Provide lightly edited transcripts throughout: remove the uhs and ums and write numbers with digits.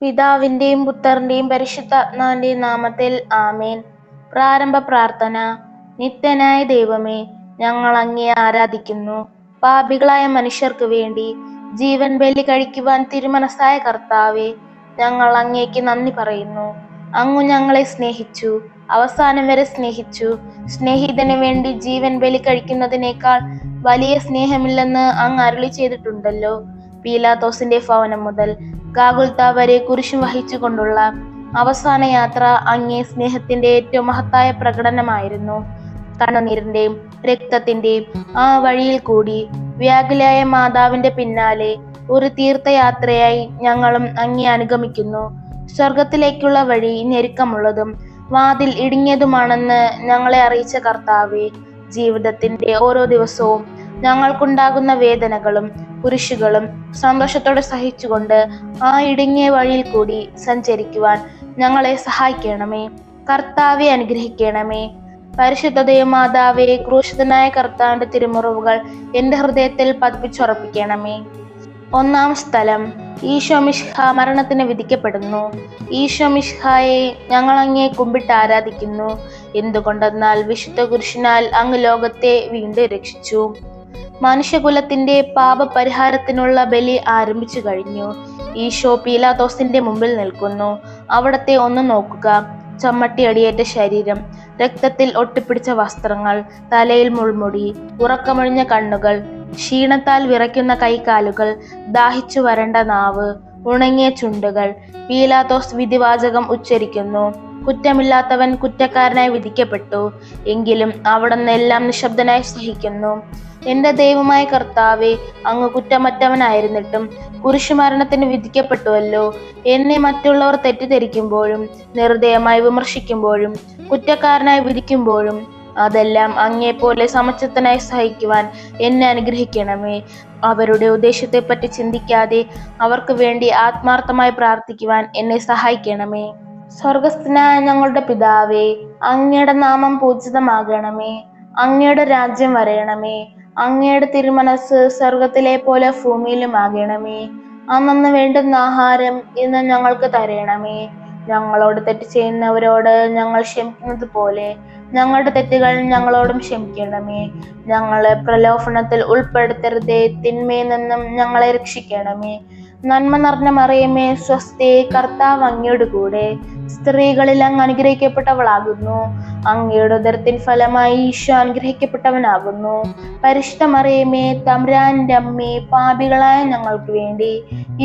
പിതാവിന്റെയും പുത്രന്റെയും പരിശുദ്ധാത്മാവിന്റെയും നാമത്തിൽ ആമേൻ. പ്രാരംഭ പ്രാർത്ഥന. നിത്യനായ ദൈവമേ, ഞങ്ങൾ അങ്ങയെ ആരാധിക്കുന്നു. പാപികളായ മനുഷ്യർക്ക് വേണ്ടി ജീവൻ ബലി കഴിക്കുവാൻ തിരുമനസ്സായ കർത്താവേ, ഞങ്ങൾ അങ്ങേക്ക് നന്ദി പറയുന്നു. അങ്ങു ഞങ്ങളെ സ്നേഹിച്ചു, അവസാനം വരെ സ്നേഹിച്ചു. സ്നേഹിതന് വേണ്ടി ജീവൻ ബലി കഴിക്കുന്നതിനേക്കാൾ വലിയ സ്നേഹമില്ലെന്ന് അങ്ങ് അരുളി ചെയ്തിട്ടുണ്ടല്ലോ. പീലാത്തോസിന്റെ ഭവനം മുതൽ ഗാഗുൽത്ത വരെ കുരിശും വഹിച്ചുകൊണ്ടുള്ള അവസാന യാത്ര അങ്ങേ സ്നേഹത്തിന്റെ ഏറ്റവും മഹത്തായ പ്രകടനമായിരുന്നു. കണ്ണുനീരിന്റെയും രക്തത്തിന്റെയും ആ വഴിയിൽ കൂടി വ്യാകുലയായ മാതാവിന്റെ പിന്നാലെ ഒരു തീർത്ഥയാത്രയായി ഞങ്ങളും അങ്ങേ അനുഗമിക്കുന്നു. സ്വർഗത്തിലേക്കുള്ള വഴി ഞെരുക്കമുള്ളതും വാതിൽ ഇടുങ്ങിയതുമാണെന്ന് ഞങ്ങളെ അറിയിച്ച കർത്താവേ, ജീവിതത്തിന്റെ ഓരോ ദിവസവും ഞങ്ങൾക്കുണ്ടാകുന്ന വേദനകളും കുരിശുകളും സന്തോഷത്തോടെ സഹിച്ചുകൊണ്ട് ആ ഇടുങ്ങിയ വഴിയിൽ കൂടി സഞ്ചരിക്കുവാൻ ഞങ്ങളെ സഹായിക്കണമേ. കർത്താവെ അനുഗ്രഹിക്കണമേ. പരിശുദ്ധ മാതാവേ, ക്രൂശിതനായ കർത്താവിന്റെ തിരുമുറിവുകൾ എൻ്റെ ഹൃദയത്തിൽ പതിപ്പിച്ചുറപ്പിക്കണമേ. ഒന്നാം സ്ഥലം. ഈശോ മിശിഹ മരണത്തിന് വിധിക്കപ്പെടുന്നു. ഈശോ മിശിഹായെ ഞങ്ങൾ അങ്ങേ കുമ്പിട്ട് ആരാധിക്കുന്നു. എന്തുകൊണ്ടെന്നാൽ വിശുദ്ധ കുരിശിനാൽ അങ്ങ് ലോകത്തെ വീണ്ടും രക്ഷിച്ചു. മനുഷ്യകുലത്തിന്റെ പാപപരിഹാരത്തിനുള്ള ബലി ആരംഭിച്ചു കഴിഞ്ഞു. ഈശോ പീലാത്തോസിന്റെ മുമ്പിൽ നിൽക്കുന്നു. അവിടത്തെ ഒന്ന് നോക്കുക. ചമ്മട്ടിയടിയേറ്റ ശരീരം, രക്തത്തിൽ ഒട്ടിപ്പിടിച്ച വസ്ത്രങ്ങൾ, തലയിൽ മുൾമുടി, ഉറക്കമൊഴിഞ്ഞ കണ്ണുകൾ, ക്ഷീണത്താൽ വിറയ്ക്കുന്ന കൈകാലുകൾ, ദാഹിച്ചു വരണ്ട നാവ്, ഉണങ്ങിയ ചുണ്ടുകൾ. പീലാത്തോസ് വിധിവാചകം ഉച്ചരിക്കുന്നു. കുറ്റമില്ലാത്തവൻ കുറ്റക്കാരനായി വിധിക്കപ്പെട്ടു. എങ്കിലും അവിടുന്ന് എല്ലാം നിശബ്ദനായി സഹിക്കുന്നു. എൻ്റെ ദൈവമായ കർത്താവെ, അങ്ങ് കുറ്റമറ്റവനായിരുന്നിട്ടും കുരിശുമരണത്തിന് വിധിക്കപ്പെട്ടുവല്ലോ. എന്നെ മറ്റുള്ളവർ തെറ്റിദ്ധരിക്കുമ്പോഴും നിർദ്ദയമായി വിമർശിക്കുമ്പോഴും കുറ്റക്കാരനായി വിധിക്കുമ്പോഴും അതെല്ലാം അങ്ങേപ്പോലെ സമചിത്തനായി സഹിക്കുവാൻ എന്നെ അനുഗ്രഹിക്കണമേ. അവരുടെ ഉദ്ദേശത്തെപ്പറ്റി ചിന്തിക്കാതെ അവർക്ക് വേണ്ടി ആത്മാർത്ഥമായി പ്രാർത്ഥിക്കുവാൻ എന്നെ സഹായിക്കണമേ. സ്വർഗസ്ഥനായ ഞങ്ങളുടെ പിതാവേ, അങ്ങയുടെ നാമം പൂജിതമാകണമേ. അങ്ങയുടെ രാജ്യം വരയണമേ. അങ്ങയുടെ തിരുമനസ് സ്വർഗത്തിലെ പോലെ ഭൂമിയിലും ആകണമേ. അന്നന്ന് വേണ്ടുന്ന ആഹാരം ഇന്ന് ഞങ്ങൾക്ക് തരണമേ. ഞങ്ങളോട് തെറ്റ് ചെയ്യുന്നവരോട് ഞങ്ങൾ ക്ഷമിക്കുന്നത് പോലെ ഞങ്ങളുടെ തെറ്റുകൾ ഞങ്ങളോടും ക്ഷമിക്കണമേ. ഞങ്ങളെ പ്രലോഭനത്തിൽ ഉൾപ്പെടുത്തരുതേ, തിന്മയിൽ നിന്നും ഞങ്ങളെ രക്ഷിക്കണമേ. നന്മ നിറഞ്ഞ മറിയമേ, സ്വസ്തി, കർത്താവ് അങ്ങയുടെ കൂടെ സ്ത്രീകളിൽ അങ്ങ് അനുഗ്രഹിക്കപ്പെട്ടവളാകുന്നു. അങ്ങയുടെ ഉദരത്തിൻ ഫലമായി ഈശോ അനുഗ്രഹിക്കപ്പെട്ടവനാകുന്നു. പരിശുദ്ധ മറിയമേ, തമ്പുരാന്റെ അമ്മേ, പാപികളായ ഞങ്ങൾക്ക് വേണ്ടി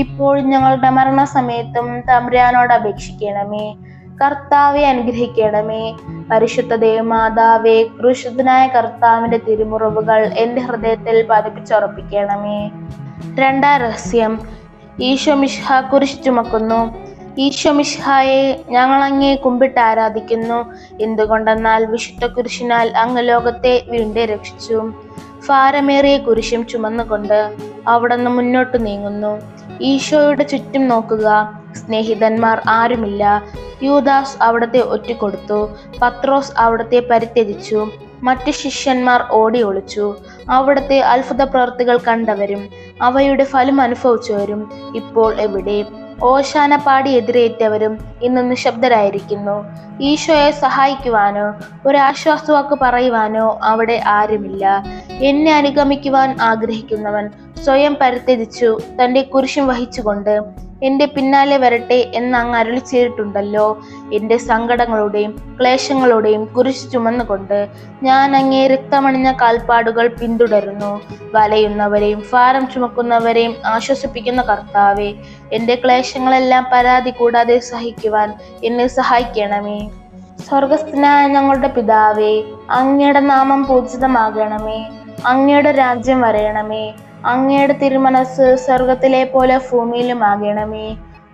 ഇപ്പോൾ ഞങ്ങളുടെ മരണസമയത്തും തമ്പുരാനോട് അപേക്ഷിക്കണമേ. കർത്താവെ അനുഗ്രഹിക്കണമേ. പരിശുദ്ധ മാതാവേ, ക്രൂശിതനായ കർത്താവിന്റെ തിരുമുറിവുകൾ എൻ്റെ ഹൃദയത്തിൽ പതിപ്പിച്ചുറപ്പിക്കണമേ. രണ്ടാം രഹസ്യം. ഈശോ മിശിഹ കുരിശ് ചുമക്കുന്നു. ഈശോ മിശിഹായെ ഞങ്ങൾ അങ്ങേ കുമ്പിട്ട് ആരാധിക്കുന്നു. എന്തുകൊണ്ടെന്നാൽ വിശുദ്ധ കുരിശിനാൽ അങ്ങ് ലോകത്തെ വീണ്ടും രക്ഷിച്ചു. ഭാരമേറിയ കുരിശും ചുമന്നുകൊണ്ട് അവിടുന്ന് മുന്നോട്ട് നീങ്ങുന്നു. ഈശോയുടെ ചുറ്റും നോക്കുക. സ്നേഹിതന്മാർ ആരുമില്ല. യൂദാസ് അവിടത്തെ ഒറ്റിക്കൊടുത്തു. പത്രോസ് അവിടത്തെ പരിത്യജിച്ചു. മറ്റ് ശിഷ്യന്മാർ ഓടി ഒളിച്ചു. അവിടുത്തെ അത്ഭുത പ്രവൃത്തികൾ കണ്ടവരും അവയുടെ ഫലം അനുഭവിച്ചവരും ഇപ്പോൾ എവിടെ? ഓശാന പാടി എതിരേറ്റവരും ഇന്ന് നിശബ്ദരായിരിക്കുന്നു. ഈശോയെ സഹായിക്കുവാനോ ഒരാശ്വാസവാക്ക് പറയുവാനോ അവിടെ ആരുമില്ല. എന്നെ അനുഗമിക്കുവാൻ ആഗ്രഹിക്കുന്നവൻ സ്വയം പരിത്യജിച്ചു തൻ്റെ കുരിശും വഹിച്ചുകൊണ്ട് എൻ്റെ പിന്നാലെ വരട്ടെ എന്ന് അങ്ങ് അരുളി ചെയ്തിട്ടുണ്ടല്ലോ. എൻ്റെ സങ്കടങ്ങളുടെയും ക്ലേശങ്ങളുടെയും കുരിശ് ചുമന്നുകൊണ്ട് ഞാൻ അങ്ങേ രക്തമണിഞ്ഞ കാൽപ്പാടുകൾ പിന്തുടരുന്നു. വലയുന്നവരെയും ഭാരം ചുമക്കുന്നവരെയും ആശ്വസിപ്പിക്കുന്ന കർത്താവെ, എൻ്റെ ക്ലേശങ്ങളെല്ലാം പരാതി കൂടാതെ സഹിക്കുവാൻ എന്നെ സഹായിക്കണമേ. സ്വർഗസ്ഥനായ ഞങ്ങളുടെ പിതാവേ, അങ്ങയുടെ നാമം പൂജിതമാകണമേ. അങ്ങയുടെ രാജ്യം വരയണമേ. അങ്ങയുടെ തിരുമനസ് സ്വർഗത്തിലെ പോലെ ഭൂമിയിലും ആകണമേ.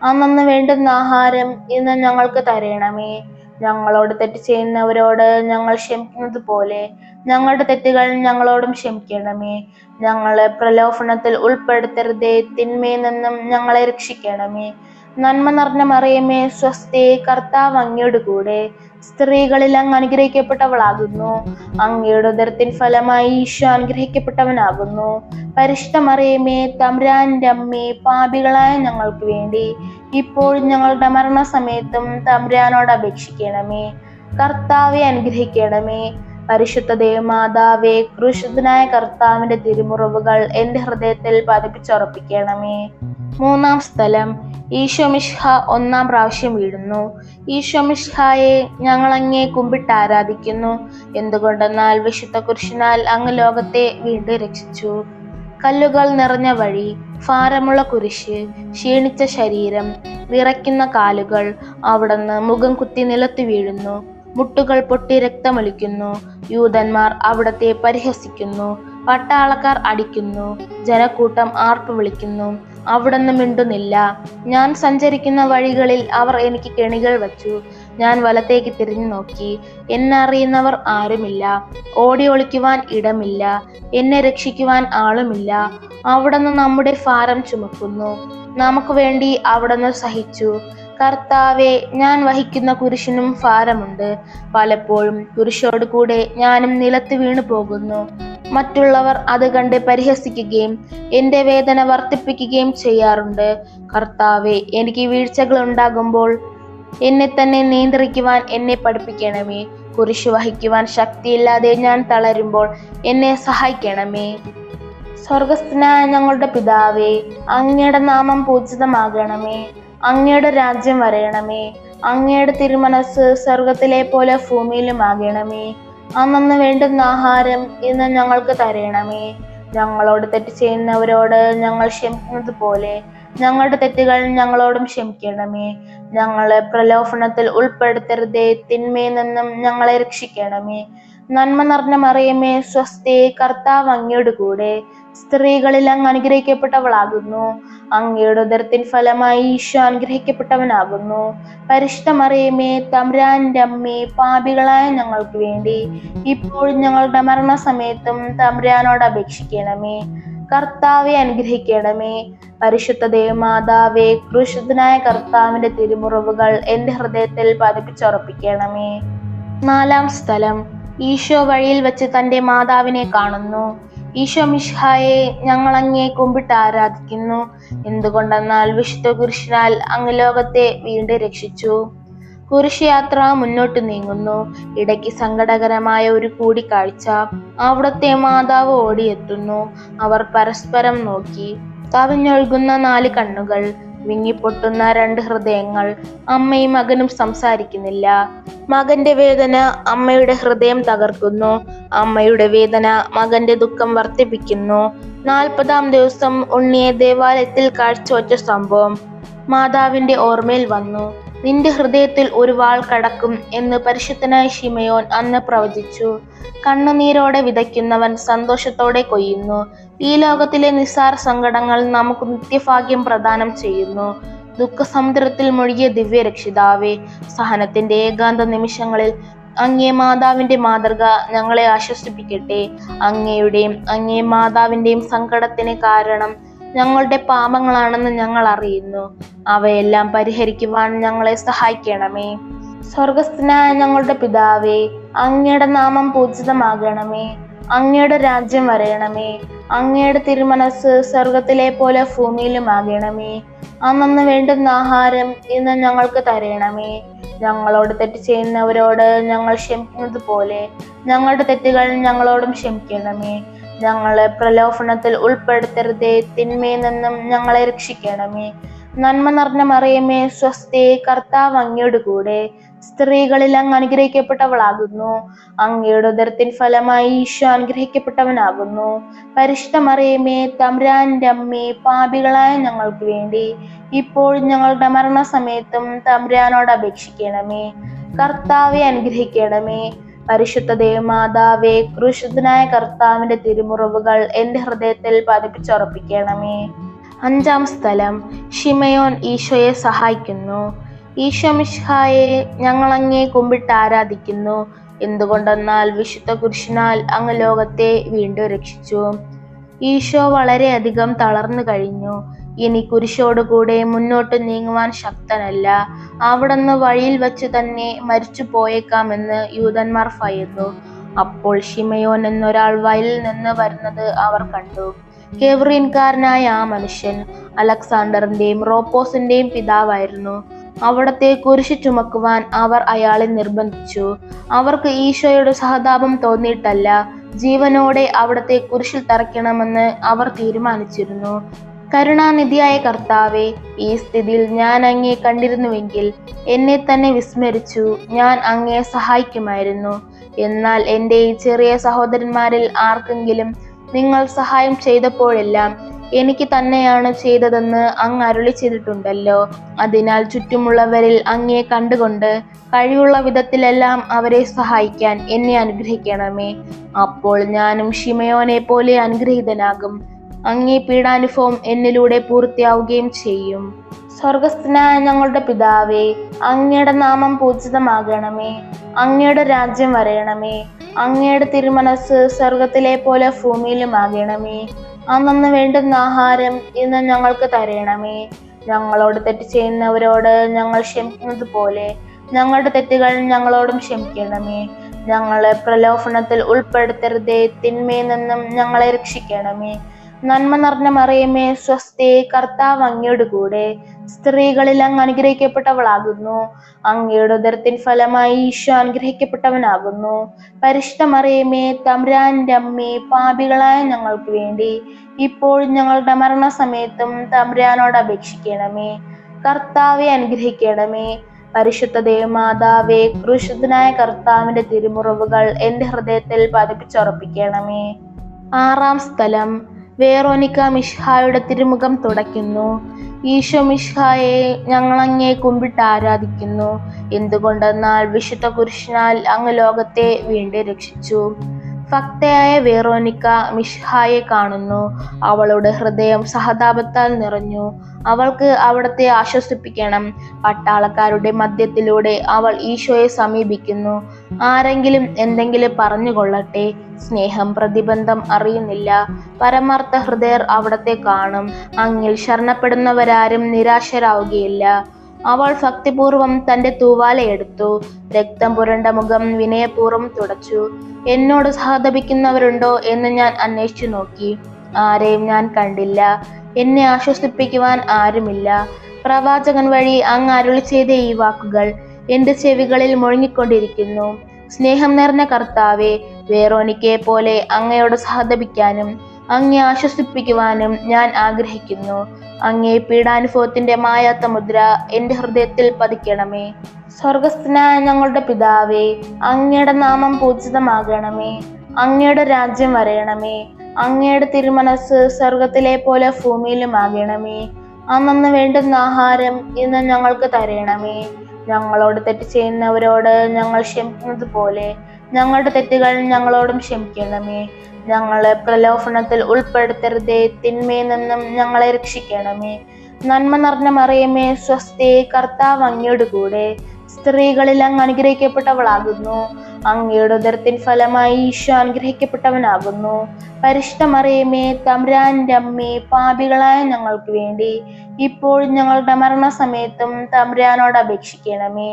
അന്നന്ന് വേണ്ടുന്ന ആഹാരം ഇന്ന് ഞങ്ങൾക്ക് തരണമേ. ഞങ്ങളോട് തെറ്റ് ചെയ്യുന്നവരോട് ഞങ്ങൾ ക്ഷമിക്കുന്നത് പോലെ ഞങ്ങളുടെ തെറ്റുകൾ ഞങ്ങളോടും ക്ഷമിക്കണമേ. ഞങ്ങളെ പ്രലോഭനത്തിൽ ഉൾപ്പെടുത്തരുതേ, തിന്മയിൽ നിന്നും ഞങ്ങളെ രക്ഷിക്കണമേ. നന്മ നിറഞ്ഞ മറിയമേ സ്വസ്തി, കർത്താവ് അങ്ങയോട് കൂടെ സ്ത്രീകളിൽ അങ്ങ് അനുഗ്രഹിക്കപ്പെട്ടവളാകുന്നു. അങ്ങയുടെ ഉദരത്തിൻ ഫലമായി ഈശോ അനുഗ്രഹിക്കപ്പെട്ടവനാകുന്നു. പരിശുദ്ധ മറിയമേ തമ്പുരാന്റെ അമ്മേ, പാപികളായ ഞങ്ങൾക്ക് വേണ്ടി ഇപ്പോഴും ഞങ്ങളുടെ മരണസമയത്തും തമ്പുരാനോട് അപേക്ഷിക്കണമേ. കർത്താവെ അനുഗ്രഹിക്കണമേ. പരിശുദ്ധ ദേവമാതാവേ, ക്രൂശിതനായ കർത്താവിന്റെ തിരുമുറിവുകൾ എന്റെ ഹൃദയത്തിൽ പതിപ്പിച്ചുറപ്പിക്കണമേ. മൂന്നാം സ്ഥലം, ഈശോ മിശിഹ ഒന്നാം പ്രാവശ്യം വീഴുന്നു. ഈശോ മിശിഹായെ ഞങ്ങൾ അങ്ങേ കുമ്പിട്ട് ആരാധിക്കുന്നു. എന്തുകൊണ്ടെന്നാൽ വിശുദ്ധ കുരിശിനാൽ അങ്ങ് ലോകത്തെ വീണ്ടും രക്ഷിച്ചു. കല്ലുകൾ നിറഞ്ഞ വഴി, ഭാരമുള്ള കുരിശ്, ക്ഷീണിച്ച ശരീരം, വിറയ്ക്കുന്ന കാലുകൾ. അവിടുന്ന് മുഖം കുത്തി നിലത്ത് വീഴുന്നു. മുട്ടുകൾ പൊട്ടി രക്തമൊലിക്കുന്നു. യൂതന്മാർ അവിടത്തെ പരിഹസിക്കുന്നു. പട്ടാളക്കാർ അടിക്കുന്നു. ജനക്കൂട്ടം ആർപ്പ് വിളിക്കുന്നു. അവിടുന്ന് മിണ്ടുന്നില്ല. ഞാൻ സഞ്ചരിക്കുന്ന വഴികളിൽ അവർ എനിക്ക് കെണികൾ വച്ചു. ഞാൻ വലത്തേക്ക് തിരിഞ്ഞു നോക്കി. എന്നെ അറിയുന്നവർ ആരുമില്ല. ഓടി ഒളിക്കുവാൻ ഇടമില്ല. എന്നെ രക്ഷിക്കുവാൻ ആളുമില്ല. അവിടുന്ന് നമ്മുടെ ഭാരം ചുമക്കുന്നു. നമുക്ക് വേണ്ടി അവിടുന്ന് സഹിച്ചു. കർത്താവെ, ഞാൻ വഹിക്കുന്ന കുരിശിനും ഭാരമുണ്ട്. പലപ്പോഴും കുരിശോട് കൂടെ ഞാനും നിലത്ത് വീണു പോകുന്നു. മറ്റുള്ളവർ അത് കണ്ട് പരിഹസിക്കുകയും എന്റെ വേദന വർദ്ധിപ്പിക്കുകയും ചെയ്യാറുണ്ട്. കർത്താവെ, എനിക്ക് വീഴ്ചകൾ ഉണ്ടാകുമ്പോൾ എന്നെ തന്നെ നിയന്ത്രിക്കുവാൻ എന്നെ പഠിപ്പിക്കണമേ. കുരിശ് വഹിക്കുവാൻ ശക്തിയില്ലാതെ ഞാൻ തളരുമ്പോൾ എന്നെ സഹായിക്കണമേ. സ്വർഗസ്ഥനായ ഞങ്ങളുടെ പിതാവേ, അങ്ങയുടെ നാമം പൂജിതമാകണമേ. അങ്ങയുടെ രാജ്യം വരയണമേ. അങ്ങയുടെ തിരുമനസ് സ്വർഗത്തിലെ പോലെ ഭൂമിയിലുമാകണമേ. അന്നന്ന് വേണ്ടുന്ന ആഹാരം ഇന്ന് ഞങ്ങൾക്ക് തരണമേ. ഞങ്ങളോട് തെറ്റ് ചെയ്യുന്നവരോട് ഞങ്ങൾ ക്ഷമിക്കുന്നത് പോലെ ഞങ്ങളുടെ തെറ്റുകൾ ഞങ്ങളോടും ക്ഷമിക്കണമേ. ഞങ്ങളെ പ്രലോഭനത്തിൽ ഉൾപ്പെടുത്തരുതേ, തിന്മയിൽ നിന്നും ഞങ്ങളെ രക്ഷിക്കണമേ. നന്മ നിറഞ്ഞ മറിയമേ സ്വസ്തി, കർത്താവ് അങ്ങയോട് കൂടെ സ്ത്രീകളിൽ അങ്ങ് അനുഗ്രഹിക്കപ്പെട്ടവളാകുന്നു. അങ്ങയുടെ ഉദരത്തിൻ ഫലമായി ഈശോ അനുഗ്രഹിക്കപ്പെട്ടവനാകുന്നു. പരിശുദ്ധ മറിയമേ തമ്പുരാന്റെ അമ്മേ, പാപികളായ ഞങ്ങൾക്ക് വേണ്ടി ഇപ്പോഴും ഞങ്ങളുടെ മരണസമയത്തും തമ്പുരാനോട് അപേക്ഷിക്കണമേ. കർത്താവെ അനുഗ്രഹിക്കണമേ. പരിശുദ്ധ ദേവമാതാവേ, ക്രൂശിതനായ കർത്താവിന്റെ തിരുമുറിവുകൾ എന്റെ ഹൃദയത്തിൽ പതിപ്പിച്ചുറപ്പിക്കണമേ. നാലാം സ്ഥലം, ഈശോ വഴിയിൽ വെച്ച് തന്റെ മാതാവിനെ കാണുന്നു. ഈശോ മിശിഹായെ ഞങ്ങൾ അങ്ങേ കുമ്പിട്ട് ആരാധിക്കുന്നു. എന്തുകൊണ്ടെന്നാൽ വിശുദ്ധ കുരിശിനാൽ അങ്ങ് ലോകത്തെ വീണ്ടും രക്ഷിച്ചു. കുരിശ് യാത്ര മുന്നോട്ട് നീങ്ങുന്നു. ഇടയ്ക്ക് സങ്കടകരമായ ഒരു കൂടിക്കാഴ്ച. അവിടുത്തെ മാതാവ് ഓടിയെത്തുന്നു. അവർ പരസ്പരം നോക്കി. കവിഞ്ഞൊഴുകുന്ന 4 കണ്ണുകൾ, വിങ്ങിപ്പൊട്ടുന്ന 2 ഹൃദയങ്ങൾ. അമ്മയും മകനും സംസാരിക്കുന്നില്ല. മകന്റെ വേദന അമ്മയുടെ ഹൃദയം തകർക്കുന്നു. അമ്മയുടെ വേദന മകന്റെ ദുഃഖം വർദ്ധിപ്പിക്കുന്നു. 40-ാം ദിവസം ഉണ്ണിയെ ദേവാലയത്തിൽ കാഴ്ചവെച്ച സംഭവം മാതാവിന്റെ ഓർമ്മയിൽ വന്നു. നിന്റെ ഹൃദയത്തിൽ ഒരു വാൾ കടക്കും എന്ന് പരിശുദ്ധനായ ശിമയോൻ അന്ന് പ്രവചിച്ചു. കണ്ണുനീരോടെ വിതയ്ക്കുന്നവൻ സന്തോഷത്തോടെ കൊയ്യുന്നു. ഈ ലോകത്തിലെ നിസ്സാര സങ്കടങ്ങൾ നമുക്ക് നിത്യഭാഗ്യം പ്രദാനം ചെയ്യുന്നു. ദുഃഖസമുദ്രത്തിൽ മുഴുകിയ ദിവ്യരക്ഷിതാവേ, സഹനത്തിന്റെ ഏകാന്ത നിമിഷങ്ങളിൽ അങ്ങേ മാതാവിന്റെ മാതൃക ഞങ്ങളെ ആശ്വസിപ്പിക്കട്ടെ. അങ്ങയുടെയും അങ്ങേ മാതാവിന്റെയും സങ്കടത്തിന് കാരണം ഞങ്ങളുടെ പാപങ്ങളാണെന്ന് ഞങ്ങൾ അറിയുന്നു. അവയെല്ലാം പരിഹരിക്കുവാൻ ഞങ്ങളെ സഹായിക്കണമേ. സ്വർഗസ്ഥനായ ഞങ്ങളുടെ പിതാവേ, അങ്ങയുടെ നാമം പൂജിതമാകണമേ. അങ്ങയുടെ രാജ്യം വരയണമേ. അങ്ങയുടെ തിരുമനസ് സ്വർഗത്തിലെ പോലെ ഭൂമിയിലുമാകണമേ. അന്നന്ന് വേണ്ടുന്ന ആഹാരം ഇന്ന് ഞങ്ങൾക്ക് തരണമേ. ഞങ്ങളോട് തെറ്റ് ചെയ്യുന്നവരോട് ഞങ്ങൾ ക്ഷമിക്കുന്നത് പോലെ ഞങ്ങളുടെ തെറ്റുകൾ ഞങ്ങളോടും ക്ഷമിക്കണമേ. ഞങ്ങളെ പ്രലോഭനത്തിൽ ഉൾപ്പെടുത്തരുതേ, തിന്മയിൽ നിന്നും ഞങ്ങളെ രക്ഷിക്കണമേ. നന്മ നിറഞ്ഞ മറിയമേ സ്വസ്തി, കർത്താവ് അങ്ങയോട് കൂടെ സ്ത്രീകളിൽ അങ്ങ് അനുഗ്രഹിക്കപ്പെട്ടവളാകുന്നു. അങ്ങയുടെ ഉദരത്തിൻ ഫലമായി ഈശോ അനുഗ്രഹിക്കപ്പെട്ടവനാകുന്നു. പരിശുദ്ധ മറിയമേ തമ്പുരാന്റെ അമ്മേ, പാപികളായ ഞങ്ങൾക്ക് വേണ്ടി ഇപ്പോഴും ഞങ്ങളുടെ മരണസമയത്തും തമ്പുരാനോട് അപേക്ഷിക്കണമേ. കർത്താവെ അനുഗ്രഹിക്കണമേ. പരിശുദ്ധ ദേവമാതാവേ, ക്രൂശിതനായ കർത്താവിന്റെ തിരുമുറിവുകൾ എന്റെ ഹൃദയത്തിൽ പതിപ്പിച്ചുറപ്പിക്കണമേ. 5-ാം സ്ഥലം, ശിമയോൻ ഈശോയെ സഹായിക്കുന്നു. ഈശോ മിശിഹായെ ഞങ്ങൾ അങ്ങേ കുമ്പിട്ട് ആരാധിക്കുന്നു. എന്തുകൊണ്ടെന്നാൽ വിശുദ്ധ കുരിശിനാൽ അങ്ങ് ലോകത്തെ വീണ്ടും രക്ഷിച്ചു. ഈശോ വളരെയധികം തളർന്നു കഴിഞ്ഞു. ഇനി കുരിശോടുകൂടെ മുന്നോട്ട് നീങ്ങുവാൻ ശക്തനല്ല. അവിടുന്ന് വഴിയിൽ വച്ച് തന്നെ മരിച്ചു പോയേക്കാമെന്ന് യൂദന്മാർ ഭയന്നു. അപ്പോൾ ശിമയോൻ എന്നൊരാൾ വയലിൽ നിന്ന് വരുന്നത് അവർ കണ്ടു. കെവ്രീൻകാരനായ ആ മനുഷ്യൻ അലക്സാണ്ടറിന്റെയും റോപ്പോസിന്റെയും പിതാവായിരുന്നു. അവിടത്തെ കുരിശ് ചുമക്കുവാൻ അവർ അയാളെ നിർബന്ധിച്ചു. അവർക്ക് ഈശോയുടെ സഹതാപം തോന്നിയിട്ടല്ല, ജീവനോടെ അവിടത്തെ കുരിശിൽ തറയ്ക്കണമെന്ന് അവർ തീരുമാനിച്ചിരുന്നു. കരുണാനിധിയായ കർത്താവേ, ഈ സ്ഥിതിയിൽ ഞാൻ അങ്ങയെ കണ്ടിരുന്നുവെങ്കിൽ എന്നെ തന്നെ വിസ്മരിച്ചു ഞാൻ അങ്ങയെ സഹായിക്കുമായിരുന്നു. എന്നാൽ എൻ്റെ ഈ ചെറിയ സഹോദരന്മാരിൽ ആർക്കെങ്കിലും നിങ്ങൾ സഹായം ചെയ്തപ്പോഴെല്ലാം എനിക്ക് തന്നെയാണ് ചെയ്തതെന്ന് അങ്ങ് അരുളി ചെയ്തിട്ടുണ്ടല്ലോ. അതിനാൽ ചുറ്റുമുള്ളവരിൽ അങ്ങയെ കണ്ടുകൊണ്ട് കഴിവുള്ള വിധത്തിലെല്ലാം അവരെ സഹായിക്കാൻ എന്നെ അനുഗ്രഹിക്കണമേ. അപ്പോൾ ഞാനും ശിമയോനെ പോലെ അനുഗ്രഹീതനാകും. അങ്ങേ പീഡാനുഭവം എന്നിലൂടെ പൂർത്തിയാവുകയും ചെയ്യും. സ്വർഗസ്ഥനായ ഞങ്ങളുടെ പിതാവേ, അങ്ങയുടെ നാമം പൂജിതമാകണമേ. അങ്ങയുടെ രാജ്യം വരയണമേ. അങ്ങയുടെ തിരുമനസ് സ്വർഗത്തിലെ പോലെ ഭൂമിയിലുമാകണമേ. അന്നന്ന് വേണ്ടുന്ന ആഹാരം ഇന്ന് ഞങ്ങൾക്ക് തരണമേ. ഞങ്ങളോട് തെറ്റ് ചെയ്യുന്നവരോട് ഞങ്ങൾ ക്ഷമിക്കുന്നത് പോലെ ഞങ്ങളുടെ തെറ്റുകൾ ഞങ്ങളോടും ക്ഷമിക്കണമേ. ഞങ്ങളെ പ്രലോഭനത്തിൽ ഉൾപ്പെടുത്തരുതേ, തിന്മയിൽ നിന്നും ഞങ്ങളെ രക്ഷിക്കണമേ. നന്മ നിറഞ്ഞ മറിയമേ, സ്വസ്തി, കർത്താവ് അങ്ങയുടെ കൂടെ സ്ത്രീകളിൽ അങ്ങ് അനുഗ്രഹിക്കപ്പെട്ടവളാകുന്നു. അങ്ങയുടെ ഉദരത്തിൻ ഫലമായി ഈശോ അനുഗ്രഹിക്കപ്പെട്ടവനാകുന്നു. പരിശുദ്ധ മറിയമേ, തമ്പുരാന്റെ അമ്മേ, പാപികളായ ഞങ്ങൾക്ക് വേണ്ടി ഇപ്പോൾ ഞങ്ങളുടെ മരണസമയത്തും തമ്പുരാനോട് അപേക്ഷിക്കണമേ. കർത്താവെ അനുഗ്രഹിക്കണമേ. പരിശുദ്ധ ദേവമാതാവേ, ക്രൂശിതനായ കർത്താവിന്റെ തിരുമുറിവുകൾ എൻ്റെ ഹൃദയത്തിൽ പതിപ്പിച്ചുറപ്പിക്കണമേ. ആറാം സ്ഥലം, വെറോനിക്ക മിശിഹായുടെ തിരുമുഖം തുടയ്ക്കുന്നു. ഈശോ മിശിഹായെ, ഞങ്ങളങ്ങയെ കുമ്പിട്ട് ആരാധിക്കുന്നു. എന്തുകൊണ്ടെന്നാൽ വിശുദ്ധ കുരിശിനാൽ അങ്ങ് ലോകത്തെ വീണ്ടും രക്ഷിച്ചു. ഭക്തയായ വെറോനിക്ക മിശിഹായെ കാണുന്നു. അവളുടെ ഹൃദയം സഹതാപത്താൽ നിറഞ്ഞു. അവൾക്ക് അവിടത്തെ ആശ്വസിപ്പിക്കണം. പട്ടാളക്കാരുടെ മധ്യത്തിലൂടെ അവൾ ഈശോയെ സമീപിക്കുന്നു. ആരെങ്കിലും എന്തെങ്കിലും പറഞ്ഞുകൊള്ളട്ടെ, സ്നേഹം പ്രതിബന്ധം അറിയുന്നില്ല. പരമാർത്ഥ ഹൃദയർ അവിടത്തെ കാണും. അങ്ങിൽ ശരണപ്പെടുന്നവരാരും നിരാശരാവുകയില്ല. അവൾ ഭക്തിപൂർവം തന്റെ തൂവാലയെടുത്തു. രക്തം പുരണ്ട മുഖം വിനയപൂർവ്വം തുടച്ചു. എന്നോട് സഹതപിക്കുന്നവരുണ്ടോ എന്ന് ഞാൻ അന്വേഷിച്ചു നോക്കി. ആരെയും ഞാൻ കണ്ടില്ല. എന്നെ ആശ്വസിപ്പിക്കുവാൻ ആരുമില്ല. പ്രവാചകൻ വഴി അങ്ങ് അരുളി ചെയ്ത ഈ വാക്കുകൾ എൻ്റെ ചെവികളിൽ മുഴങ്ങിക്കൊണ്ടിരിക്കുന്നു. സ്നേഹം നിറഞ്ഞ കർത്താവെ, വെറോനിക്കയെ പോലെ അങ്ങയോട് സഹതപിക്കാനും അങ്ങയെ ആശ്വസിപ്പിക്കുവാനും ഞാൻ ആഗ്രഹിക്കുന്നു. അങ്ങേ പീഡാനുഭവത്തിന്റെ മായാത്ത മുദ്ര എൻ്റെ ഹൃദയത്തിൽ പതിക്കണമേ. സ്വർഗസ്ഥനായ ഞങ്ങളുടെ പിതാവേ, അങ്ങയുടെ നാമം പൂജിതമാകണമേ. അങ്ങയുടെ രാജ്യം വരയണമേ. അങ്ങയുടെ തിരുമനസ് സ്വർഗത്തിലെ പോലെ ഭൂമിയിലുമാകണമേ. അന്നന്ന് വേണ്ടുന്ന ആഹാരം ഇന്ന് ഞങ്ങൾക്ക് തരണമേ. ഞങ്ങളോട് തെറ്റ് ചെയ്യുന്നവരോട് ഞങ്ങൾ ക്ഷമിക്കുന്നത് പോലെ ഞങ്ങളുടെ തെറ്റുകൾ ഞങ്ങളോടും ക്ഷമിക്കണമേ. ഞങ്ങളെ പ്രലോഭനത്തിൽ ഉൾപ്പെടുത്തരുതേ, തിന്മയിൽ നിന്നും ഞങ്ങളെ രക്ഷിക്കണമേ. നന്മ നിറഞ്ഞ മറിയമേ, സ്വസ്തി, കർത്താവ് അങ്ങയുടെ കൂടെ സ്ത്രീകളിൽ അങ്ങ് അനുഗ്രഹിക്കപ്പെട്ടവളാകുന്നു. അങ്ങയുടെ ഉദരത്തിൻ ഫലമായി ഈശോ അനുഗ്രഹിക്കപ്പെട്ടവനാകുന്നു. പരിശുദ്ധ മറിയമേ, തമ്പുരാന്റെ അമ്മേ, പാപികളായ ഞങ്ങൾക്ക് വേണ്ടി ഇപ്പോൾ ഞങ്ങളുടെ മരണസമയത്തും തമ്പുരാനോട് അപേക്ഷിക്കണമേ.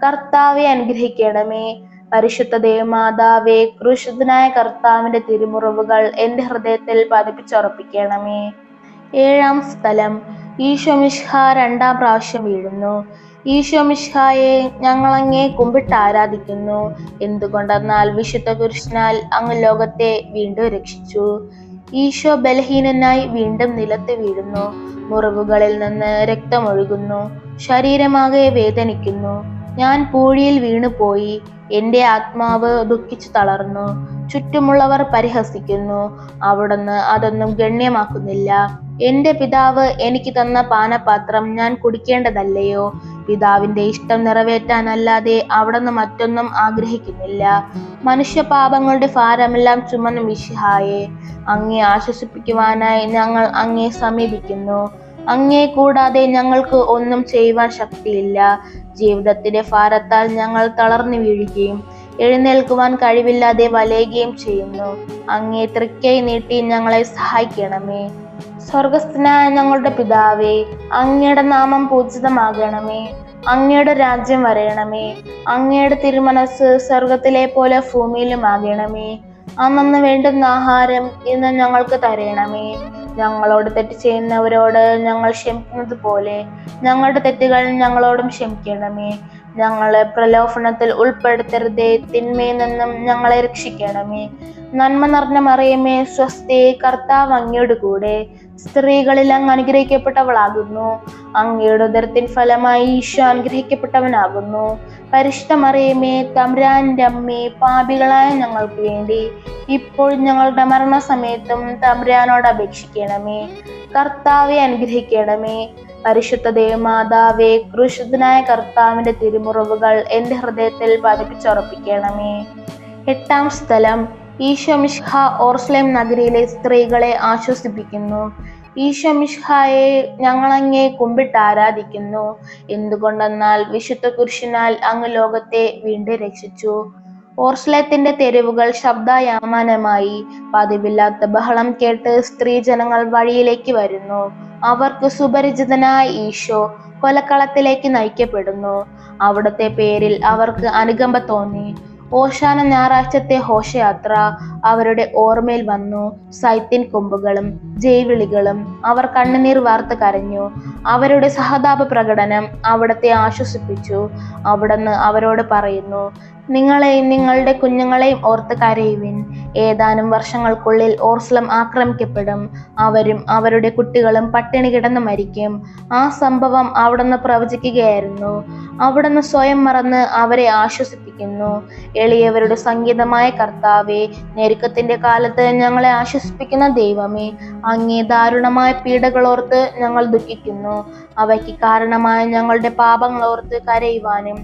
കർത്താവെ അനുഗ്രഹിക്കണമേ. പരിശുദ്ധ ദേവമാതാവേ, ക്രൂശിതനായ കർത്താവിന്റെ തിരുമുറിവുകൾ എൻ്റെ ഹൃദയത്തിൽ പതിപ്പിച്ചുറപ്പിക്കണമേ. ഏഴാം സ്ഥലം, ഈശോ മിശിഹാ രണ്ടാം പ്രാവശ്യം വീഴുന്നു. ഈശോ മിശിഹായെ, ഞങ്ങളങ്ങയെ കുമ്പിട്ട് ആരാധിക്കുന്നു. എന്തുകൊണ്ടെന്നാൽ വിശുദ്ധ കുരിശിനാൽ അങ്ങ് ലോകത്തെ വീണ്ടും രക്ഷിച്ചു. ഈശോ ബലഹീനനായി വീണ്ടും നിലത്ത് വീഴുന്നു. മുറിവുകളിൽ നിന്ന് രക്തമൊഴുകുന്നു. ശരീരമാകെ വേദനിക്കുന്നു. ഞാൻ പൂഴിയിൽ വീണുപോയി. എൻ്റെ ആത്മാവ് ദുഃഖിച്ചു തളർന്നു. ചുറ്റുമുള്ളവർ പരിഹസിക്കുന്നു. അവിടുന്ന് അതൊന്നും ഗണ്യമാക്കുന്നില്ല. എൻ്റെ പിതാവ് എനിക്ക് തന്ന പാനപാത്രം ഞാൻ കുടിക്കേണ്ടതല്ലയോ? പിതാവിന്റെ ഇഷ്ടം നിറവേറ്റാനല്ലാതെ അവിടുന്ന് മറ്റൊന്നും ആഗ്രഹിക്കുന്നില്ല. മനുഷ്യപാപങ്ങളുടെ ഭാരമെല്ലാം ചുമന്ന മിശിഹായെ, അങ്ങേ ആശ്വസിപ്പിക്കുവാനായി ഞങ്ങൾ അങ്ങേ സമീപിക്കുന്നു. അങ്ങേ കൂടാതെ ഞങ്ങൾക്ക് ഒന്നും ചെയ്യുവാൻ ശക്തിയില്ല. ജീവിതത്തിന്റെ ഭാരത്താൽ ഞങ്ങൾ തളർന്നു വീഴുകയും എഴുന്നേൽക്കുവാൻ കഴിവില്ലാതെ വലയുകയും ചെയ്യുന്നു. അങ്ങേ തൃക്കൈ നീട്ടി ഞങ്ങളെ സഹായിക്കണമേ. സ്വർഗസ്ഥനായ ഞങ്ങളുടെ പിതാവേ, അങ്ങയുടെ നാമം പൂജിതമാകണമേ. അങ്ങയുടെ രാജ്യം വരയണമേ. അങ്ങയുടെ തിരുമനസ് സ്വർഗത്തിലെ പോലെ ഭൂമിയിലുമാകണമേ. അന്നന്ന് വേണ്ടുന്ന ആഹാരം ഇന്ന് ഞങ്ങൾക്ക് തരണമേ. ഞങ്ങളോട് തെറ്റ് ചെയ്യുന്നവരോട് ഞങ്ങൾ ക്ഷമിക്കുന്നത് പോലെ ഞങ്ങളുടെ തെറ്റുകൾ ഞങ്ങളോടും ക്ഷമിക്കണമേ. ഞങ്ങളെ പ്രലോഭനത്തിൽ ഉൾപ്പെടുത്തരുതേ, തിന്മയിൽ നിന്നും ഞങ്ങളെ രക്ഷിക്കണമേ. നന്മ നിറഞ്ഞ മറിയമേ, സ്വസ്തി, കർത്താവ് അങ്ങയുടെ കൂടെ സ്ത്രീകളിൽ അങ്ങ് അനുഗ്രഹിക്കപ്പെട്ടവളാകുന്നു. അങ്ങയുടെ ഉദരത്തിൻ ഫലമായി ഈശോ അനുഗ്രഹിക്കപ്പെട്ടവനാകുന്നു. പരിശുദ്ധ മറിയമേ, തമ്പുരാന്റെ അമ്മേ, പാപികളായ ഞങ്ങൾക്ക് വേണ്ടി ഇപ്പോൾ ഞങ്ങളുടെ മരണസമയത്തും തമ്പുരാനോട് അപേക്ഷിക്കണമേ. കർത്താവെ അനുഗ്രഹിക്കണമേ. പരിശുദ്ധ ദേവമാതാവേ, ക്രൂശിതനായ കർത്താവിന്റെ തിരുമുറിവുകൾ എൻ്റെ ഹൃദയത്തിൽ പതിപ്പിച്ചുറപ്പിക്കണമേ. 8-ാം സ്ഥലം, ഈശോ മിശിഹ ഓർസ്ലേം നഗരിയിലെ സ്ത്രീകളെ ആശ്വസിപ്പിക്കുന്നു. ഈശോ മിശിഹായെ ഞങ്ങളങ്ങേ കുമ്പിട്ട് ആരാധിക്കുന്നു. എന്തുകൊണ്ടെന്നാൽ വിശുദ്ധ കുരിശിനാൽ അങ്ങ് ലോകത്തെ വീണ്ടും രക്ഷിച്ചു. ഓർസ്ലേത്തിന്റെ തെരുവുകൾ ശബ്ദായമാനമായി. പതിവില്ലാത്ത ബഹളം കേട്ട് സ്ത്രീജനങ്ങൾ വഴിയിലേക്ക് വരുന്നു. അവർക്ക് സുപരിചിതനായ ഈശോ കൊലക്കളത്തിലേക്ക് നയിക്കപ്പെടുന്നു. അവിടുത്തെ പേരിൽ അവർക്ക് അനുകമ്പ തോന്നി. ഓശാന ഞായറാഴ്ചത്തെ ഘോഷയാത്ര അവരുടെ ഓർമ്മയിൽ വന്നു. സൈത്തിൻ കൊമ്പുകളും ജയ്വിളികളും. അവർ കണ്ണുനീർ വാർത്ത് കരഞ്ഞു. അവരുടെ സഹതാപ പ്രകടനം അവിടത്തെ ആശ്വസിപ്പിച്ചു. അവിടുന്ന് അവരോട് പറയുന്നു, നിങ്ങളെയും നിങ്ങളുടെ കുഞ്ഞുങ്ങളെയും ഓർത്ത് കരയുവിൻ. ഏതാനും വർഷങ്ങൾക്കുള്ളിൽ ഓർസ്ലം ആക്രമിക്കപ്പെടും. അവരും അവരുടെ കുട്ടികളും പട്ടിണി കിടന്ന് മരിക്കും. ആ സംഭവം അവിടുന്ന് പ്രവചിക്കുകയായിരുന്നു. അവിടുന്ന് സ്വയം മറന്ന് അവരെ ആശ്വസിപ്പിക്കുന്നു. എളിയവരുടെ സംഗീതമായ കർത്താവേ, ഞെരുക്കത്തിന്റെ കാലത്ത് ഞങ്ങളെ ആശ്വസിപ്പിക്കുന്ന ദൈവമേ, അങ്ങേ ദാരുണമായ പീഡകളോർത്ത് ഞങ്ങൾ ദുഃഖിക്കുന്നു. അവയ്ക്ക് കാരണമായ ഞങ്ങളുടെ പാപങ്ങളോർത്ത് കരയുവാനും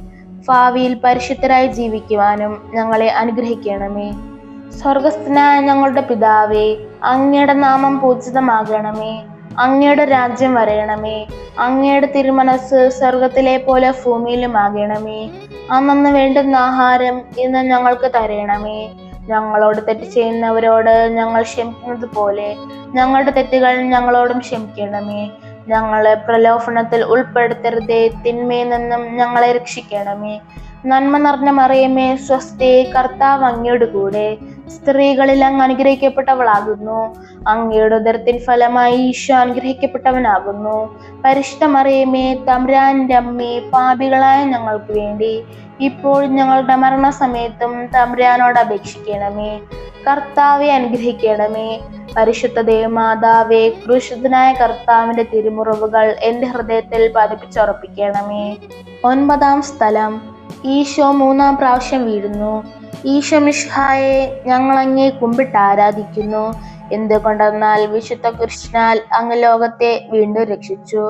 ഭാവിയിൽ പരിശുദ്ധരായി ജീവിക്കുവാനും ഞങ്ങളെ അനുഗ്രഹിക്കണമേ. സ്വർഗസ്ഥനായ ഞങ്ങളുടെ പിതാവേ, അങ്ങയുടെ നാമം പൂജിതമാകണമേ. അങ്ങയുടെ രാജ്യം വരയണമേ. അങ്ങയുടെ തിരുമനസ് സ്വർഗത്തിലെ പോലെ ഭൂമിയിലുമാകണമേ. അന്നന്ന് വേണ്ടുന്ന ആഹാരം ഇന്ന് ഞങ്ങൾക്ക് തരണമേ. ഞങ്ങളോട് തെറ്റ് ചെയ്യുന്നവരോട് ഞങ്ങൾ ക്ഷമിക്കുന്നത് പോലെ ഞങ്ങളുടെ തെറ്റുകൾ ഞങ്ങളോടും ക്ഷമിക്കണമേ. ഞങ്ങളെ പ്രലോഭനത്തിൽ ഉൾപ്പെടുത്തരുതേ, തിന്മയിൽ നിന്നും ഞങ്ങളെ രക്ഷിക്കണമേ. നന്മ നിറഞ്ഞ മറിയമേ, സ്വസ്തി, കർത്താവ് അങ്ങയുടെ കൂടെ സ്ത്രീകളിൽ അങ്ങ് അനുഗ്രഹിക്കപ്പെട്ടവളാകുന്നു. അങ്ങയുടെ ഉദരത്തിൻ ഫലമായി ഈശോ അനുഗ്രഹിക്കപ്പെട്ടവനാകുന്നു. പരിശുദ്ധ മറിയമേ, തമ്പുരാന്റെ അമ്മേ, പാപികളായ ഞങ്ങൾക്ക് വേണ്ടി ഇപ്പോൾ ഞങ്ങളുടെ മരണസമയത്തും തമ്പുരാനോട് അപേക്ഷിക്കണമേ. കർത്താവെ അനുഗ്രഹിക്കണമേ. പരിശുദ്ധ ദേവമാതാവേ, ക്രൂശിതനായ കർത്താവിന്റെ തിരുമുറിവുകൾ എൻ്റെ ഹൃദയത്തിൽ പതിപ്പിച്ചുറപ്പിക്കണമേ. 9-ാം സ്ഥലം, ഈശോ 3-ാം പ്രാവശ്യം വീഴുന്നു. ഈശോ മിശിഹായെ ഞങ്ങളങ്ങേ കുമ്പിട്ട് ആരാധിക്കുന്നു. എന്തുകൊണ്ടെന്നാൽ വിശുദ്ധ കുരിശിനാൽ അങ്ങ് ലോകത്തെ വീണ്ടും രക്ഷിച്ചു.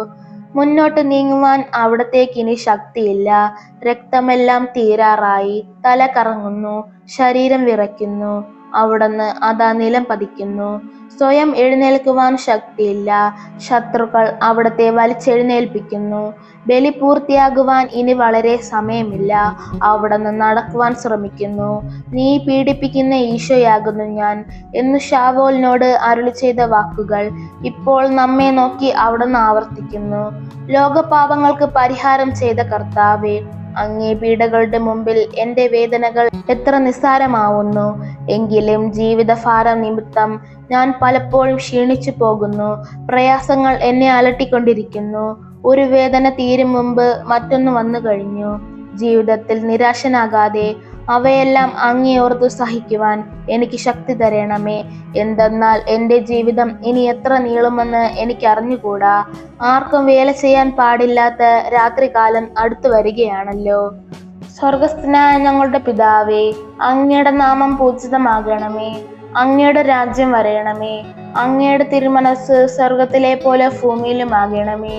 മുന്നോട്ട് നീങ്ങുവാൻ അവിടത്തേക്ക് ഇനി ശക്തിയില്ല. രക്തമെല്ലാം തീരാറായി. തല കറങ്ങുന്നു. ശരീരം വിറയ്ക്കുന്നു. അവിടുന്ന് അതാ നിലം പതിക്കുന്നു. സ്വയം എഴുന്നേൽക്കുവാൻ ശക്തിയില്ല. ശത്രുക്കൾ അവിടത്തെ വലിച്ചെഴുന്നേൽപ്പിക്കുന്നു. ബലി പൂർത്തിയാകുവാൻ ഇനി വളരെ സമയമില്ല. അവിടുന്ന് നടക്കുവാൻ ശ്രമിക്കുന്നു. നീ പീഡിപ്പിക്കുന്ന ഈശോയാകുന്നു ഞാൻ എന്ന് ശാവോലിനോട് അരുളി ചെയ്ത വാക്കുകൾ ഇപ്പോൾ നമ്മെ നോക്കി അവിടുന്ന് ആവർത്തിക്കുന്നു. ലോകപാപങ്ങൾക്ക് പരിഹാരം ചെയ്ത കർത്താവേ, അങ്ങേ പീഡകളുടെ മുമ്പിൽ എൻ്റെ വേദനകൾ എത്ര നിസ്സാരമാവുന്നു. എങ്കിലും ജീവിതഭാരം നിമിത്തം ഞാൻ പലപ്പോഴും ക്ഷീണിച്ചു പോകുന്നു. പ്രയാസങ്ങൾ എന്നെ അലട്ടിക്കൊണ്ടിരിക്കുന്നു. ഒരു വേദന തീരും മുമ്പ് മറ്റൊന്ന് വന്നു കഴിഞ്ഞു. ജീവിതത്തിൽ നിരാശനാകാതെ അവയെല്ലാം അങ്ങേ ഓർത്തു സഹിക്കുവാൻ എനിക്ക് ശക്തി തരണമേ. എന്തെന്നാൽ എൻ്റെ ജീവിതം ഇനി എത്ര നീളുമെന്ന് എനിക്ക് അറിഞ്ഞുകൂടാ. ആർക്കും വേല ചെയ്യാൻ പാടില്ലാത്ത രാത്രികാലം അടുത്തു വരികയാണല്ലോ. സ്വർഗസ്ഥനായ ഞങ്ങളുടെ പിതാവേ, അങ്ങയുടെ നാമം പൂജിതമാകണമേ. അങ്ങയുടെ രാജ്യം വരയണമേ. അങ്ങയുടെ തിരുമനസ് സ്വർഗത്തിലെ പോലെ ഭൂമിയിലുമാകണമേ.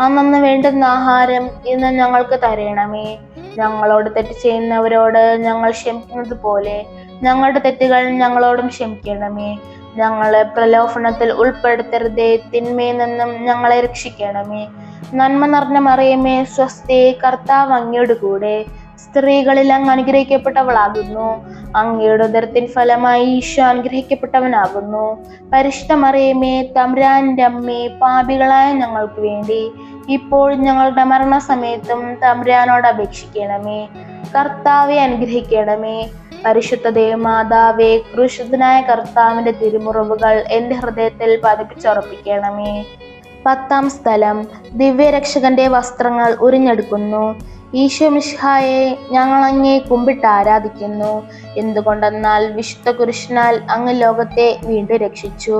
അന്നന്ന് വേണ്ടുന്ന ആഹാരം ഇന്ന് ഞങ്ങൾക്ക് തരണമേ. ഞങ്ങളോട് തെറ്റ് ചെയ്യുന്നവരോട് ഞങ്ങൾ ക്ഷമിക്കുന്നത് പോലെ ഞങ്ങളുടെ തെറ്റുകൾ ഞങ്ങളോടും ക്ഷമിക്കണമേ. ഞങ്ങളെ പ്രലോഭനത്തിൽ ഉൾപ്പെടുത്തരുതേ, തിന്മയിൽ നിന്നും ഞങ്ങളെ രക്ഷിക്കണമേ. നന്മ നിറഞ്ഞ മറിയമേ, സ്വസ്തി, കർത്താവ് അങ്ങയുടെ കൂടെ സ്ത്രീകളിൽ അങ്ങ് അനുഗ്രഹിക്കപ്പെട്ടവളാകുന്നു. അങ്ങയുടെ ഉദരത്തിൻ ഫലമായി ഈശോ അനുഗ്രഹിക്കപ്പെട്ടവനാകുന്നു. പരിശുദ്ധ മറിയമേ, തമ്പുരാന്റെ അമ്മേ, പാപികളായ ഞങ്ങൾക്ക് വേണ്ടി ഇപ്പോഴും ഞങ്ങളുടെ മരണസമയത്തും തമ്പുരാനോട് അപേക്ഷിക്കണമേ. കർത്താവെ അനുഗ്രഹിക്കണമേ. പരിശുദ്ധ ദേവമാതാവേ, ക്രൂശിതനായ കർത്താവിന്റെ തിരുമുറിവുകൾ എൻ്റെ ഹൃദയത്തിൽ പതിപ്പിച്ചുറപ്പിക്കണമേ. 10-ാം സ്ഥലം, ദിവ്യരക്ഷകന്റെ വസ്ത്രങ്ങൾ ഉരിഞ്ഞെടുക്കുന്നു. ഈശോ മിശിഹായെ, ഞങ്ങൾ അങ്ങേ കുമ്പിട്ട് ആരാധിക്കുന്നു. എന്തുകൊണ്ടെന്നാൽ വിശുദ്ധ കുരിശിനാൽ അങ്ങ് ലോകത്തെ വീണ്ടും രക്ഷിച്ചു.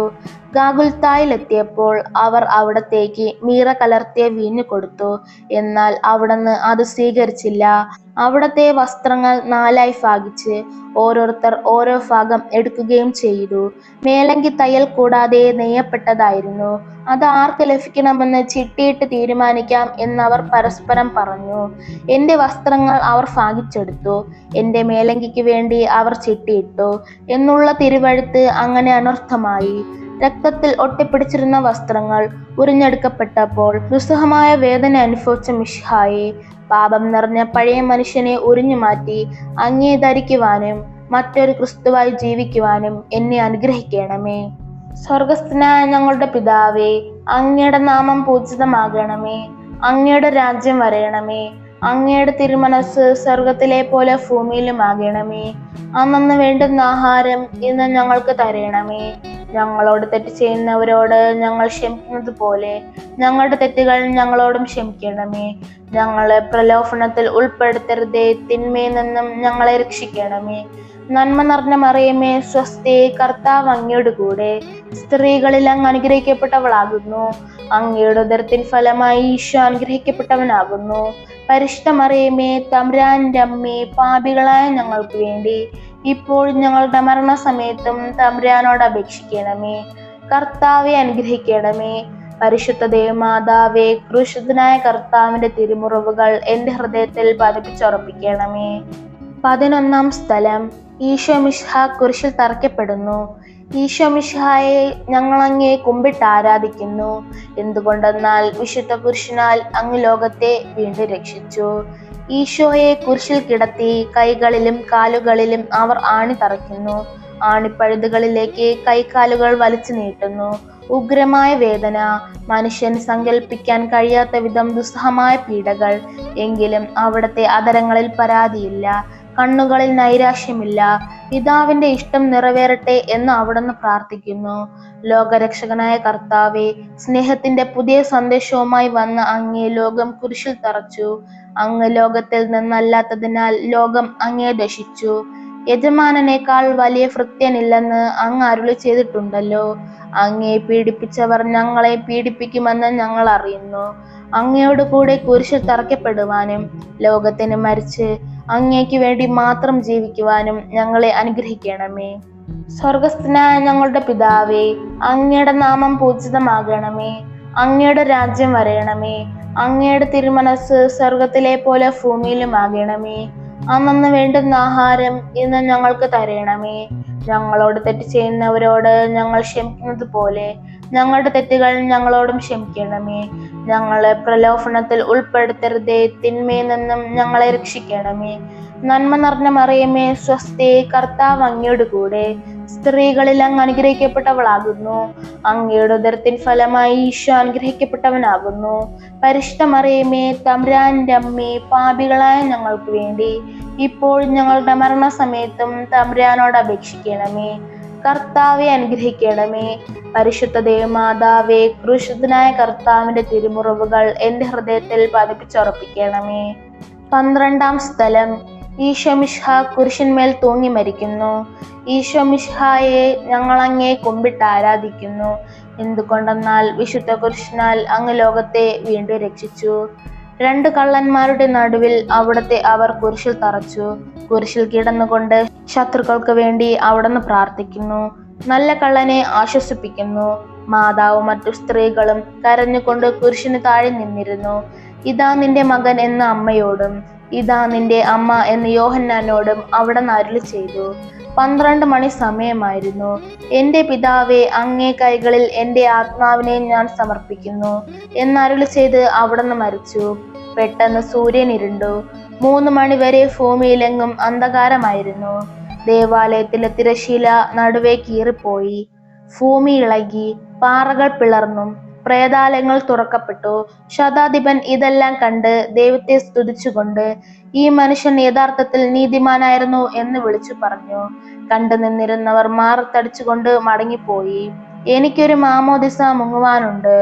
ഗാഗുൽത്തായിലെത്തിയപ്പോൾ അവർ അവിടത്തേക്ക് മീറ കലർത്തിയ വീഞ്ഞു കൊടുത്തു. എന്നാൽ അവിടുന്ന് അത് സ്വീകരിച്ചില്ല. അവിടത്തെ വസ്ത്രങ്ങൾ 4ആയി ഭാഗിച്ച് ഓരോരുത്തർ ഓരോ ഭാഗം എടുക്കുകയും ചെയ്തു. മേലങ്കി തയ്യൽ കൂടാതെ നെയ്യപ്പെട്ടതായിരുന്നു. അത് ആർക്ക് ലഭിക്കണമെന്ന് ചിട്ടിയിട്ട് തീരുമാനിക്കാം എന്നവർ പരസ്പരം പറഞ്ഞു. എൻ്റെ വസ്ത്രങ്ങൾ അവർ ഭാഗിച്ചെടുത്തു, എൻ്റെ മേലങ്കിക്ക് വേണ്ടി അവർ ചിട്ടിയിട്ടു എന്നുള്ള തിരുവഴുത്ത് അങ്ങനെ അനർത്ഥമായി. രക്തത്തിൽ ഒട്ടിപ്പിടിച്ചിരുന്ന വസ്ത്രങ്ങൾ ഉരിഞ്ഞെടുക്കപ്പെട്ടപ്പോൾ ദുസ്സഹമായ വേദന അനുഭവിച്ച മിശിഹായെ, പാപം നിറഞ്ഞ പഴയ മനുഷ്യനെ ഉരിഞ്ഞു മാറ്റി അങ്ങേ ധരിക്കുവാനും മറ്റൊരു ക്രിസ്തുവായി ജീവിക്കുവാനും എന്നെ അനുഗ്രഹിക്കണമേ. സ്വർഗസ്ഥനായ ഞങ്ങളുടെ പിതാവേ, അങ്ങയുടെ നാമം പൂജിതമാകണമേ. അങ്ങയുടെ രാജ്യം വരയണമേ. അങ്ങയുടെ തിരുമനസ് സ്വർഗത്തിലെ പോലെ ഭൂമിയിലും ആകണമേ. അന്നന്ന് വേണ്ടുന്ന ആഹാരം ഇന്ന് ഞങ്ങൾക്ക് തരണമേ. ഞങ്ങളോട് തെറ്റ് ചെയ്യുന്നവരോട് ഞങ്ങൾ ക്ഷമിക്കുന്നത് പോലെ ഞങ്ങളുടെ തെറ്റുകൾ ഞങ്ങളോടും ക്ഷമിക്കണമേ. ഞങ്ങളെ പ്രലോഭനത്തിൽ ഉൾപ്പെടുത്തരുതേ, തിന്മയിൽ നിന്നും ഞങ്ങളെ രക്ഷിക്കണമേ. നന്മ നിറഞ്ഞ മറിയമേ, സ്വസ്തി, കർത്താവ് അങ്ങയുടെ കൂടെ സ്ത്രീകളിൽ അങ്ങ് അനുഗ്രഹിക്കപ്പെട്ടവളാകുന്നു. അങ്ങയുടെ ഉദരത്തിൻ ഫലമായി ഈശോ അനുഗ്രഹിക്കപ്പെട്ടവനാകുന്നു. പരിശുദ്ധ മറിയമേ, തമ്പുരാന്റെ അമ്മേ, പാപികളായ ഞങ്ങൾക്ക് വേണ്ടി ഇപ്പോഴും ഞങ്ങളുടെ മരണസമയത്തും തമ്പുരാനോട് അപേക്ഷിക്കണമേ. കർത്താവെ അനുഗ്രഹിക്കണമേ. പരിശുദ്ധ ദേവമാതാവേ, ക്രൂശിതനായ കർത്താവിന്റെ തിരുമുറിവുകൾ എൻ്റെ ഹൃദയത്തിൽ പതിപ്പിച്ചുറപ്പിക്കണമേ. 11-ാം സ്ഥലം, ഈശോ മിശിഹാ കുരിശിൽ തറയ്ക്കപ്പെടുന്നു. ഈശോ മിശിഹായെ, ഞങ്ങൾ അങ്ങേ കുമ്പിട്ട് ആരാധിക്കുന്നു. എന്തുകൊണ്ടെന്നാൽ വിശുദ്ധ കുരിശിനാൽ അങ്ങ് ലോകത്തെ വീണ്ടും രക്ഷിച്ചു. ഈശോയെ കുരിശിൽ കിടത്തി കൈകളിലും കാലുകളിലും അവർ ആണി തറയ്ക്കുന്നു. ആണിപ്പഴുതുകളിലേക്ക് കൈകാലുകൾ വലിച്ചു നീട്ടുന്നു. ഉഗ്രമായ വേദന, മനുഷ്യൻ സങ്കല്പിക്കാൻ കഴിയാത്ത വിധം ദുസ്സഹമായ പീഡകൾ. എങ്കിലും അവിടുത്തെ അധരങ്ങളിൽ പരാതിയില്ല, കണ്ണുകളിൽ നൈരാശ്യമില്ല. പിതാവിന്റെ ഇഷ്ടം നിറവേറട്ടെ എന്ന് അവിടുന്ന് പ്രാർത്ഥിക്കുന്നു. ലോകരക്ഷകനായ കർത്താവെ, സ്നേഹത്തിന്റെ പുതിയ സന്ദേശവുമായി വന്ന അങ്ങേ ലോകം കുരിശിൽ തറച്ചു. അങ്ങ് ലോകത്തിൽ നിന്നല്ലാത്തതിനാൽ ലോകം അങ്ങേ ദശിച്ചു. യജമാനനേക്കാൾ വലിയ ഭൃത്യനില്ലെന്ന് അങ്ങ് അരുളി ചെയ്തിട്ടുണ്ടല്ലോ. അങ്ങേ പീഡിപ്പിച്ചവർ ഞങ്ങളെ പീഡിപ്പിക്കുമെന്ന് ഞങ്ങൾ അറിയുന്നു. അങ്ങയോട് കൂടെ കുരിശിൽ തറയ്ക്കപ്പെടുവാനും ലോകത്തിന് മരിച്ച് അങ്ങേക്ക് വേണ്ടി മാത്രം ജീവിക്കുവാനും ഞങ്ങളെ അനുഗ്രഹിക്കണമേ. സ്വർഗസ്ഥനായ ഞങ്ങളുടെ പിതാവേ, അങ്ങയുടെ നാമം പൂജിതമാകണമേ. അങ്ങയുടെ രാജ്യം വരയണമേ. അങ്ങയുടെ തിരുമനസ് സ്വർഗത്തിലെ പോലെ ഭൂമിയിലും ആകണമേ. അന്നന്ന് വേണ്ടുന്ന ആഹാരം ഇന്ന് ഞങ്ങൾക്ക് തരണമേ. ഞങ്ങളോട് തെറ്റ് ചെയ്യുന്നവരോട് ഞങ്ങൾ ക്ഷമിക്കുന്നത് പോലെ ഞങ്ങളുടെ തെറ്റുകൾ ഞങ്ങളോടും ക്ഷമിക്കണമേ. ഞങ്ങളെ പ്രലോഭനത്തിൽ ഉൾപ്പെടുത്തരുതേ, തിന്മയിൽ നിന്നും ഞങ്ങളെ രക്ഷിക്കണമേ. നന്മ നിറഞ്ഞ മറിയമേ, സ്വസ്തി, കർത്താവ് അങ്ങയുടെ കൂടെ സ്ത്രീകളിൽ അങ്ങ് അനുഗ്രഹിക്കപ്പെട്ടവളാകുന്നു. അങ്ങയുടെ ഉദരത്തിൻ ഫലമായി ഈശോ അനുഗ്രഹിക്കപ്പെട്ടവനാകുന്നു. പരിശുദ്ധ മറിയമേ, തമ്പുരാന്റെ അമ്മേ, പാപികളായ ഞങ്ങൾക്ക് വേണ്ടി ഇപ്പോഴും ഞങ്ങളുടെ മരണസമയത്തും തമ്പുരാനോട് അപേക്ഷിക്കണമേ. കർത്താവെ അനുഗ്രഹിക്കണമേ. പരിശുദ്ധ ദേവമാതാവേ, ക്രൂശിതനായ കർത്താവിന്റെ തിരുമുറിവുകൾ എൻ്റെ ഹൃദയത്തിൽ പതിപ്പിച്ചുറപ്പിക്കണമേ. 12-ാം സ്ഥലം, ഈശോ മിശിഹാ കുരിശിന്മേൽ തൂങ്ങി മരിക്കുന്നു. ഈശോ മിശിഹായെ, ഞങ്ങൾ അങ്ങേ കുമ്പിട്ട് ആരാധിക്കുന്നു. എന്തുകൊണ്ടെന്നാൽ വിശുദ്ധ കുരിശിനാൽ അങ്ങ് ലോകത്തെ വീണ്ടും രക്ഷിച്ചു. 2 കള്ളന്മാരുടെ നടുവിൽ അവിടത്തെ അവർ കുരിശിൽ തറച്ചു. കുരിശിൽ കിടന്നുകൊണ്ട് ശത്രുക്കൾക്ക് വേണ്ടി അവിടുന്ന് പ്രാർത്ഥിക്കുന്നു. നല്ല കള്ളനെ ആശ്വസിപ്പിക്കുന്നു. മാതാവും മറ്റു സ്ത്രീകളും കരഞ്ഞുകൊണ്ട് കുരിശിന് താഴെ നിന്നിരുന്നു. ഇതാ നിന്റെ മകൻ എന്ന അമ്മയോടും ഇതാ നിന്റെ അമ്മ എന്ന് യോഹന്നാനോടും അവിടുന്ന് അരുളി ചെയ്തു. 12 മണി സമയമായിരുന്നു. എൻ്റെ പിതാവേ, അങ്ങേ കൈകളിൽ എൻ്റെ ആത്മാവിനെ ഞാൻ സമർപ്പിക്കുന്നു എന്നരുളി ചെയ്ത് അവിടുന്ന് മരിച്ചു. പെട്ടെന്ന് സൂര്യൻ ഇരുണ്ടു. 3 മണി വരെ ഭൂമിയിലെങ്ങും അന്ധകാരമായിരുന്നു. ദേവാലയത്തിലെ തിരശീല നടുവേ കീറിപ്പോയി. ഭൂമി ഇളകി, പാറകൾ പിളർന്നും പ്രേതാലയങ്ങൾ തുറക്കപ്പെട്ടു. ശതാധിപൻ ഇതെല്ലാം കണ്ട് ദൈവത്തെ സ്തുതിച്ചുകൊണ്ട്, ഈ മനുഷ്യൻ യഥാർത്ഥത്തിൽ നീതിമാനായിരുന്നു എന്ന് വിളിച്ചു പറഞ്ഞു. കണ്ടു നിന്നിരുന്നവർ മാറത്തടിച്ചുകൊണ്ട് മടങ്ങിപ്പോയി. എനിക്കൊരു മാമോദിസ മുങ്ങുവാനുണ്ട്,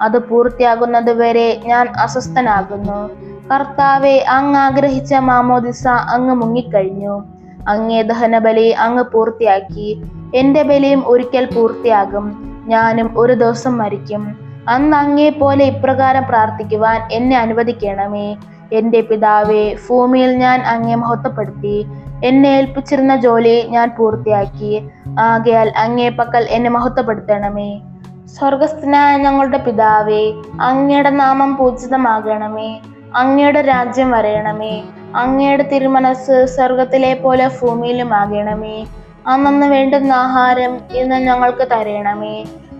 അത് പൂർത്തിയാകുന്നത് വരെ ഞാൻ അസ്വസ്ഥനാകുന്നു. കർത്താവെ, അങ്ങ് ആഗ്രഹിച്ച മാമോദിസ അങ്ങ് മുങ്ങിക്കഴിഞ്ഞു. അങ്ങേ ദഹനബലി അങ്ങ് പൂർത്തിയാക്കി. എന്റെ ബലിയും ഒരിക്കൽ പൂർത്തിയാകും. ഞാനും ഒരു ദിവസം മരിക്കും. അന്ന് അങ്ങേ പോലെ ഇപ്രകാരം പ്രാർത്ഥിക്കുവാൻ എന്നെ അനുവദിക്കണമേ. എന്റെ പിതാവേ, ഭൂമിയിൽ ഞാൻ അങ്ങേ മഹത്വപ്പെടുത്തി. എന്നെ ഏൽപ്പിച്ചിരുന്ന ജോലി ഞാൻ പൂർത്തിയാക്കി. ആകയാൽ അങ്ങേ പക്കൽ എന്നെ മഹത്വപ്പെടുത്തണമേ. സ്വർഗസ്ഥനായ ഞങ്ങളുടെ പിതാവേ, അങ്ങയുടെ നാമം പൂജിതമാകണമേ. അങ്ങയുടെ രാജ്യം വരയണമേ. അങ്ങയുടെ തിരുമനസ് സ്വർഗത്തിലെ പോലെ ഭൂമിയിലും ആകണമേ. അന്നന്ന് വേണ്ടുന്ന ആഹാരം ഇന്ന് ഞങ്ങൾക്ക് തരണമേ.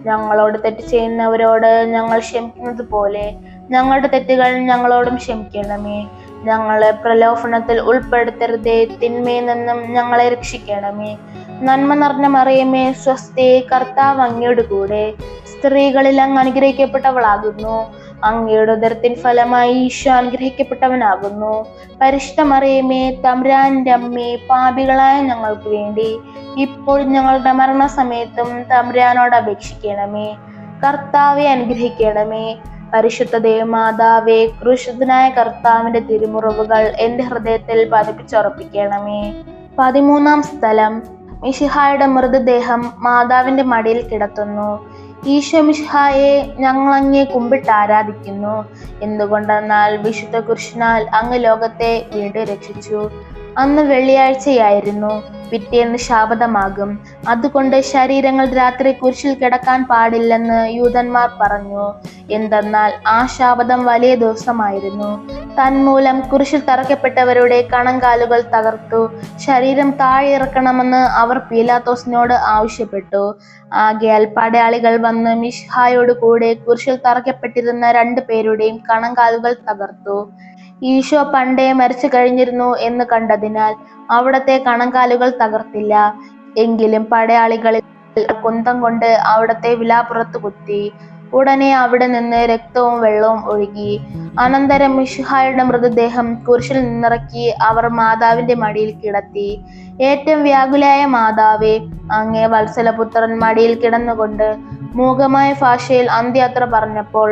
ഞങ്ങളോട് തെറ്റ് ചെയ്യുന്നവരോട് ഞങ്ങൾ ക്ഷമിക്കുന്നത് പോലെ ഞങ്ങളുടെ തെറ്റുകൾ ഞങ്ങളോടും ക്ഷമിക്കണമേ. ഞങ്ങളെ പ്രലോഭനത്തിൽ ഉൾപ്പെടുത്തരുതേ, തിന്മയിൽ നിന്നും ഞങ്ങളെ രക്ഷിക്കണമേ. നന്മ നിറഞ്ഞ മറിയമേ, സ്വസ്തി, കർത്താവ് അങ്ങയുടെ കൂടെ. സ്ത്രീകളിൽ അങ്ങ് അനുഗ്രഹിക്കപ്പെട്ടവളാകുന്നു. അങ്ങയുടെ ഉദരത്തിൻ ഫലമായി ഈശോ അനുഗ്രഹിക്കപ്പെട്ടവനാകുന്നു. പരിശുദ്ധ മറിയമേ, തമ്പുരാന്റെ അമ്മേ, പാപികളായ ഞങ്ങൾക്ക് വേണ്ടി ഇപ്പോൾ ഞങ്ങളുടെ മരണസമയത്തും തമ്പുരാനോട് അപേക്ഷിക്കണമേ. കർത്താവെ, അനുഗ്രഹിക്കണമേ. പരിശുദ്ധ ദേവമാതാവേ, ക്രൂശിതനായ കർത്താവിന്റെ തിരുമുറിവുകൾ എന്റെ ഹൃദയത്തിൽ പതിപ്പിച്ചുറപ്പിക്കണമേ. 13-ാം സ്ഥലം. മിശിഹായുടെ മൃതദേഹം മാതാവിന്റെ മടിയിൽ കിടത്തുന്നു. ഈശോ മിശിഹായെ, ഞങ്ങൾ അങ്ങേ കുമ്പിട്ട് ആരാധിക്കുന്നു. എന്തുകൊണ്ടെന്നാൽ വിശുദ്ധ കുരിശിനാൽ അങ്ങ് ലോകത്തെ വീണ്ടും രക്ഷിച്ചു. അന്ന് വെള്ളിയാഴ്ചയായിരുന്നു. പിറ്റേന്ന് ശാബതമാകും. അതുകൊണ്ട് ശരീരങ്ങൾ രാത്രി കുരിശിൽ കിടക്കാൻ പാടില്ലെന്ന് യൂതന്മാർ പറഞ്ഞു. എന്തെന്നാൽ ആ ശാബതം വലിയ ദിവസമായിരുന്നു. തന്മൂലം കുരിശിൽ തറയ്ക്കപ്പെട്ടവരുടെ കണങ്കാലുകൾ തകർത്തു ശരീരം താഴെ ഇറക്കണമെന്ന് അവർ പീലാത്തോസിനോട് ആവശ്യപ്പെട്ടു. ആകയാൽ പടയാളികൾ വന്ന് മിശിഹായോട് കൂടെ കുരിശിൽ തറയ്ക്കപ്പെട്ടിരുന്ന 2 പേരുടെയും കണങ്കാലുകൾ തകർത്തു. ഈശോ പണ്ടേ മരിച്ചു കഴിഞ്ഞിരുന്നു എന്ന് കണ്ടതിനാൽ അവിടത്തെ കണങ്കാലുകൾ തകർത്തില്ല. എങ്കിലും പടയാളികളിൽ കുന്തം കൊണ്ട് അവിടത്തെ വിലാപ്പുറത്ത് കുത്തി. ഉടനെ അവിടെ നിന്ന് രക്തവും വെള്ളവും ഒഴുകി. അനന്തരം മിശിഹായുടെ മൃതദേഹം കുരിശിൽ നിന്നിറക്കി അവർ മാതാവിന്റെ മടിയിൽ കിടത്തി. ഏറ്റവും വ്യാകുലയായ മാതാവേ, അങ്ങേ വത്സലപുത്രൻ മടിയിൽ കിടന്നുകൊണ്ട് മൂകമായ ഭാഷയിൽ അന്ത്യയാത്ര പറഞ്ഞപ്പോൾ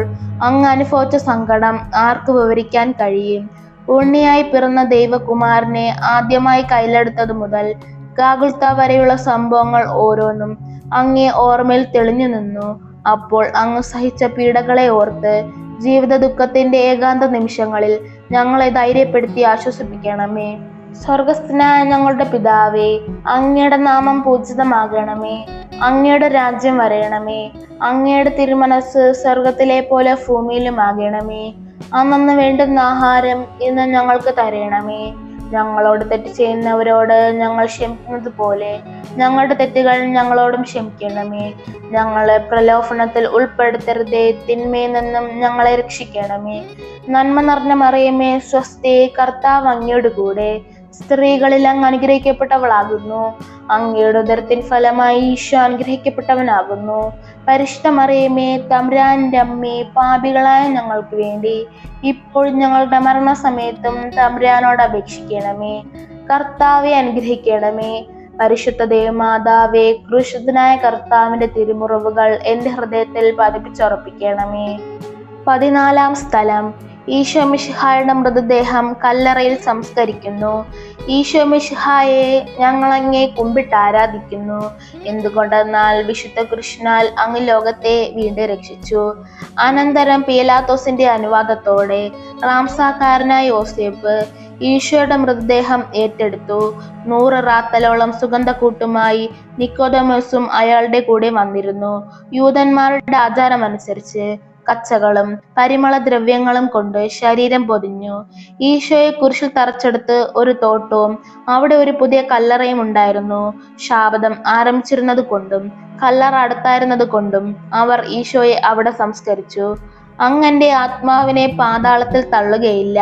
അങ്ങ് അനുഭവിച്ച സങ്കടം ആർക്ക് വിവരിക്കാൻ കഴിയും? ഉണ്ണിയായി പിറന്ന ദൈവകുമാരനെ ആദ്യമായി കയ്യിലെടുത്തതു മുതൽ ഗാഗുൽത്ത വരെയുള്ള സംഭവങ്ങൾ ഓരോന്നും അങ്ങേ ഓർമ്മയിൽ തെളിഞ്ഞു നിന്നു. അപ്പോൾ അങ്ങ് സഹിച്ച പീഡകളെ ഓർത്ത് ജീവിത ദുഃഖത്തിന്റെ ഏകാന്ത നിമിഷങ്ങളിൽ ഞങ്ങളെ ധൈര്യപ്പെടുത്തി ആശ്വസിപ്പിക്കണമേ. സ്വർഗസ്ഥനായ ഞങ്ങളുടെ പിതാവേ, അങ്ങയുടെ നാമം പൂജിതമാകണമേ. അങ്ങയുടെ രാജ്യം വരയണമേ. അങ്ങയുടെ തിരുമനസ് സ്വർഗത്തിലെ പോലെ ഭൂമിയിലും ആകണമേ. അന്നന്ന് വേണ്ടുന്ന ആഹാരം ഇന്ന് ഞങ്ങൾക്ക് തരണമേ. ഞങ്ങളോട് തെറ്റ് ചെയ്യുന്നവരോട് ഞങ്ങൾ ക്ഷമിക്കുന്നത് പോലെ ഞങ്ങളുടെ തെറ്റുകൾ ഞങ്ങളോടും ക്ഷമിക്കണമേ. ഞങ്ങളെ പ്രലോഭനത്തിൽ ഉൾപ്പെടുത്തരുതേ, തിന്മയിൽ നിന്നും ഞങ്ങളെ രക്ഷിക്കണമേ. നന്മ നിറഞ്ഞ മറിയമേ, സ്വസ്തി, കർത്താവ് അങ്ങയുടെ കൂടെ. സ്ത്രീകളിൽ അങ്ങ് അനുഗ്രഹിക്കപ്പെട്ടവളാകുന്നു. അങ്ങയുടെ ഉദരത്തിൻ ഫലമായി ഈശോ അനുഗ്രഹിക്കപ്പെട്ടവനാകുന്നു. പരിശുദ്ധ മറിയമേ, തമ്പുരാന്റെ അമ്മേ, പാപികളായ ഞങ്ങൾക്ക് വേണ്ടി ഇപ്പോൾ ഞങ്ങളുടെ മരണസമയത്തും തമ്പുരാനോട് അപേക്ഷിക്കണമേ. കർത്താവെ, അനുഗ്രഹിക്കണമേ. പരിശുദ്ധ ദേവമാതാവേ, ക്രൂശിതനായ കർത്താവിന്റെ തിരുമുറിവുകൾ എന്റെ ഹൃദയത്തിൽ പതിപ്പിച്ചുറപ്പിക്കണമേ. 14-ാം സ്ഥലം. ഈശോ മിശിഹായുടെ മൃതദേഹം കല്ലറയിൽ സംസ്കരിക്കുന്നു. ഈശോ മിശിഹായെ, ഞങ്ങൾ അങ്ങേ കുമ്പിട്ട് ആരാധിക്കുന്നു. എന്തുകൊണ്ടെന്നാൽ വിശുദ്ധ കുരിശിനാൽ അങ്ങ് ലോകത്തെ വീണ്ടും രക്ഷിച്ചു. അനന്തരം പീലാത്തോസിന്റെ അനുവാദത്തോടെ റാംസാക്കാരനായ യോസേപ്പ് ഈശോയുടെ മൃതദേഹം ഏറ്റെടുത്തു. 100 റാത്തലോളം സുഗന്ധക്കൂട്ടുമായി നിക്കോദെമോസും അയാളുടെ കൂടെ വന്നിരുന്നു. യൂതന്മാരുടെ ആചാരമനുസരിച്ച് കച്ചകളും പരിമളദ്രവ്യങ്ങളും കൊണ്ട് ശരീരം പൊതിഞ്ഞു. ഈശോയെ കുരിശിൽ തറച്ചെടുത്ത് ഒരു തോട്ടവും അവിടെ ഒരു പുതിയ കല്ലറയും ഉണ്ടായിരുന്നു. ശാബതം ആരംഭിച്ചിരുന്നത് കൊണ്ടും കല്ലറ അടുത്തായിരുന്നത് കൊണ്ടും അവർ ഈശോയെ അവിടെ സംസ്കരിച്ചു. അങ്ങന്റെ ആത്മാവിനെ പാതാളത്തിൽ തള്ളുകയില്ല.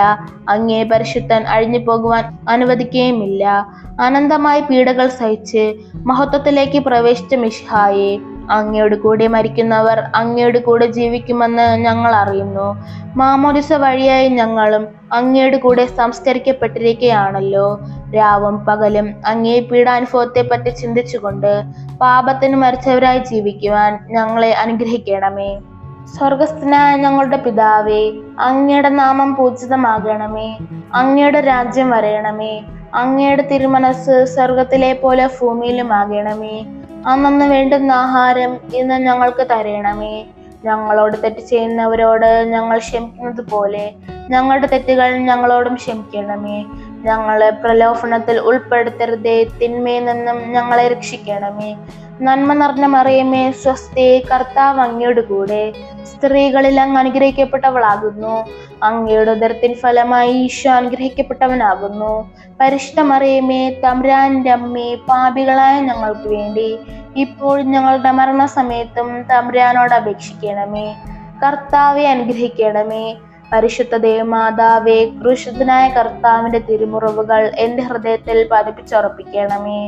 അങ്ങേ പരിശുദ്ധൻ അഴിഞ്ഞു പോകുവാൻ അനുവദിക്കുകയുമില്ല. അനന്തമായ പീഡകൾ സഹിച്ച് മഹത്വത്തിലേക്ക് പ്രവേശിച്ച മിശിഹായെ, അങ്ങയോട് കൂടെ മരിക്കുന്നവർ അങ്ങയോട് കൂടെ ജീവിക്കുമെന്ന് ഞങ്ങൾ അറിയുന്നു. മാമോദിസ വഴിയായി ഞങ്ങളും അങ്ങയോട് കൂടെ സംസ്കരിക്കപ്പെട്ടിരിക്കുകയാണല്ലോ. രാവും പകലും അങ്ങേ പീഡാനുഭവത്തെ പറ്റി ചിന്തിച്ചുകൊണ്ട് പാപത്തിന് മരിച്ചവരായി ജീവിക്കുവാൻ ഞങ്ങളെ അനുഗ്രഹിക്കണമേ. സ്വർഗസ്ഥനായ ഞങ്ങളുടെ പിതാവേ, അങ്ങയുടെ നാമം പൂജിതമാകണമേ. അങ്ങയുടെ രാജ്യം വരയണമേ. അങ്ങയുടെ തിരുമനസ് സ്വർഗത്തിലെ പോലെ ഭൂമിയിലുമാകണമേ. അന്നന്ന് വേണ്ടുന്ന ആഹാരം ഇന്ന് ഞങ്ങൾക്ക് തരണമേ. ഞങ്ങളോട് തെറ്റ് ചെയ്യുന്നവരോട് ഞങ്ങൾ ക്ഷമിക്കുന്നത് പോലെ ഞങ്ങളുടെ തെറ്റുകൾ ഞങ്ങളോടും ക്ഷമിക്കണമേ. ഞങ്ങളെ പ്രലോഭനത്തിൽ ഉൾപ്പെടുത്തരുതേ, തിന്മയിൽ നിന്നും ഞങ്ങളെ രക്ഷിക്കണമേ. നന്മ നിറഞ്ഞ മറിയമേ, സ്വസ്തി, കർത്താവ് അങ്ങയോട് കൂടെ സ്ത്രീകളിൽ അങ്ങ് അനുഗ്രഹിക്കപ്പെട്ടവളാകുന്നു. അങ്ങയുടെ ഉദരത്തിൻ ഫലമായി ഈശോ അനുഗ്രഹിക്കപ്പെട്ടവനാകുന്നു. പരിശുദ്ധ മറിയമേ, തമ്പുരാന്റെ അമ്മേ, പാപികളായ ഞങ്ങൾക്ക് വേണ്ടി ഇപ്പോഴും ഞങ്ങളുടെ മരണസമയത്തും തമ്പുരാനോട് അപേക്ഷിക്കണമേ. കർത്താവെ അനുഗ്രഹിക്കണമേ. പരിശുദ്ധ ദേവമാതാവേ, ക്രൂശിതനായ കർത്താവിന്റെ തിരുമുറിവുകൾ എന്റെ ഹൃദയത്തിൽ പതിപ്പിച്ചുറപ്പിക്കണമേ.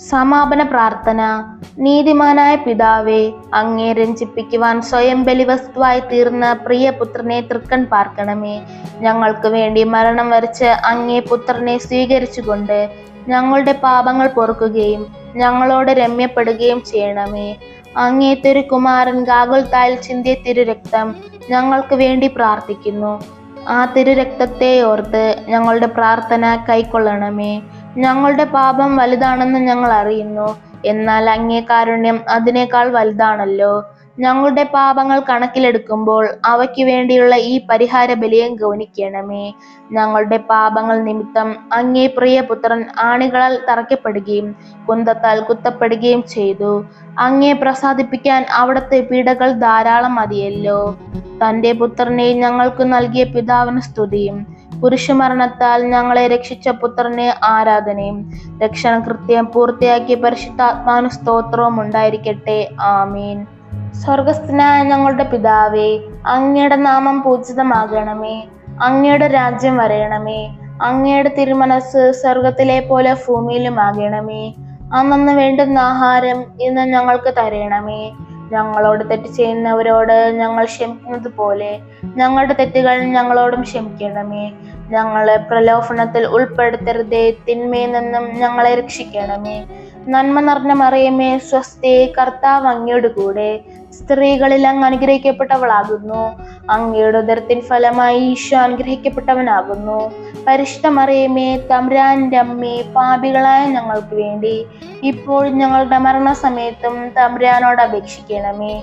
സമാപന പ്രാർത്ഥന. നീതിമാനായ പിതാവേ, അങ്ങേ രഞ്ജിപ്പിക്കുവാൻ സ്വയം ബലിവസ്തുവായി തീർന്ന പ്രിയപുത്രനെ തൃക്കൺ പാർക്കണമേ. ഞങ്ങൾക്ക് വേണ്ടി മരണം വരിച്ച് അങ്ങേ പുത്രനെ സ്വീകരിച്ചുകൊണ്ട് ഞങ്ങളുടെ പാപങ്ങൾ പൊറുക്കുകയും ഞങ്ങളോട് രമ്യപ്പെടുകയും ചെയ്യണമേ. അങ്ങേ തിരുകുമാരൻ ഗാഗുൽത്തായിൽ ചിന്തിയ തിരുരക്തം ഞങ്ങൾക്ക് വേണ്ടി പ്രാർത്ഥിക്കുന്നു. ആ തിരുരക്തത്തെ ഓർത്ത് ഞങ്ങളുടെ പ്രാർത്ഥന കൈക്കൊള്ളണമേ. ഞങ്ങളുടെ പാപം വലുതാണെന്ന് ഞങ്ങൾ അറിയുന്നു, എന്നാൽ അങ്ങേ കാരുണ്യം അതിനേക്കാൾ വലുതാണല്ലോ. ഞങ്ങളുടെ പാപങ്ങൾ കണക്കിലെടുക്കുമ്പോൾ അവയ്ക്ക് വേണ്ടിയുള്ള ഈ പരിഹാര ബലിയും ഗൗനിക്കണമേ. ഞങ്ങളുടെ പാപങ്ങൾ നിമിത്തം അങ്ങേ പ്രിയപുത്രൻ ആണികളാൽ തറയ്ക്കപ്പെടുകയും കുന്തത്താൽ കുത്തപ്പെടുകയും ചെയ്തു. അങ്ങേ പ്രസാദിപ്പിക്കാൻ അവിടുത്തെ പീഡകൾ ധാരാളം മതിയല്ലോ. തൻ്റെ പുത്രനെ ഞങ്ങൾക്ക് നൽകിയ പിതാവിന് സ്തുതിയും കുരിശുമരണത്താൽ ഞങ്ങളെ രക്ഷിച്ച പുത്രനെ ആരാധനയും രക്ഷണ കൃത്യം പൂർത്തിയാക്കിയ പരിശുദ്ധാത്മാവിന് സ്തോത്രവും ഉണ്ടായിരിക്കട്ടെ. ആമീൻ. സ്വർഗസ്ഥനായ ഞങ്ങളുടെ പിതാവേ, അങ്ങയുടെ നാമം പൂജിതമാകണമേ. അങ്ങയുടെ രാജ്യം വരയണമേ. അങ്ങയുടെ തിരുമനസ് സ്വർഗത്തിലെ പോലെ ഭൂമിയിലുമാകണമേ. അന്നന്ന് വേണ്ടുന്ന ആഹാരം ഇന്ന് ഞങ്ങൾക്ക് തരണമേ. ഞങ്ങളോട് തെറ്റ് ചെയ്യുന്നവരോട് ഞങ്ങൾ ക്ഷമിക്കുന്നത് പോലെ ഞങ്ങളുടെ തെറ്റുകൾ ഞങ്ങളോടും ക്ഷമിക്കണമേ. ഞങ്ങളെ പ്രലോഭനത്തിൽ ഉൾപ്പെടുത്തരുതേ, തിന്മയിൽ നിന്നും ഞങ്ങളെ രക്ഷിക്കണമേ. നന്മ നിറഞ്ഞ മറിയമേ, സ്വസ്തി, കർത്താവ് അങ്ങയോട് കൂടെ സ്ത്രീകളിൽ അങ്ങ് അനുഗ്രഹിക്കപ്പെട്ടവളാകുന്നു. അങ്ങയുടെ ഉദരത്തിൻ ഫലമായി ഈശോ അനുഗ്രഹിക്കപ്പെട്ടവനാകുന്നു. പരിശുദ്ധ മറിയമേ, തമ്പുരാന്റെ അമ്മേ, പാപികളായ ഞങ്ങൾക്ക് വേണ്ടി ഇപ്പോഴും ഞങ്ങളുടെ മരണസമയത്തും തമ്പുരാനോട് അപേക്ഷിക്കണമേ.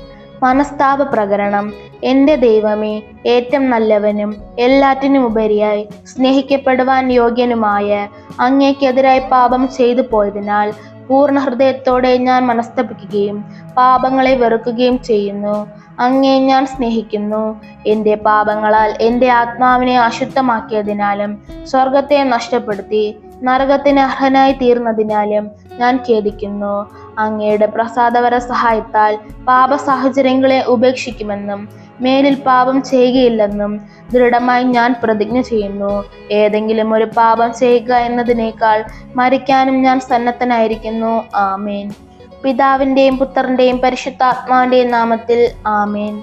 മനസ്താപ പ്രകരണം. എൻ്റെ ദൈവമേ, ഏറ്റവും നല്ലവനും എല്ലാറ്റിനും ഉപരിയായി സ്നേഹിക്കപ്പെടുവാൻ യോഗ്യനുമായ അങ്ങേക്കെതിരായി പാപം ചെയ്തു പോയതിനാൽ പൂർണ്ണ ഹൃദയത്തോടെ ഞാൻ മനസ്തപിക്കുകയും പാപങ്ങളെ വെറുക്കുകയും ചെയ്യുന്നു. അങ്ങേ ഞാൻ സ്നേഹിക്കുന്നു. എൻ്റെ പാപങ്ങളാൽ എൻ്റെ ആത്മാവിനെ അശുദ്ധമാക്കിയതിനാലും സ്വർഗത്തെ നഷ്ടപ്പെടുത്തി നരകത്തിന് അർഹനായി തീർന്നതിനാലും ഞാൻ ഖേദിക്കുന്നു. അങ്ങയുടെ പ്രസാദവര സഹായത്താൽ പാപ സാഹചര്യങ്ങളെ ഉപേക്ഷിക്കുമെന്നും മേലിൽ പാപം ചെയ്യുകയില്ലെന്നും ദൃഢമായി ഞാൻ പ്രതിജ്ഞ ചെയ്യുന്നു. ഏതെങ്കിലും ഒരു പാപം ചെയ്യുക എന്നതിനേക്കാൾ മരിക്കാനും ഞാൻ സന്നദ്ധനായിരിക്കുന്നു. ആമേൻ. പിതാവിൻ്റെയും പുത്രൻ്റെയും പരിശുദ്ധാത്മാവിൻ്റെയും നാമത്തിൽ ആമേൻ.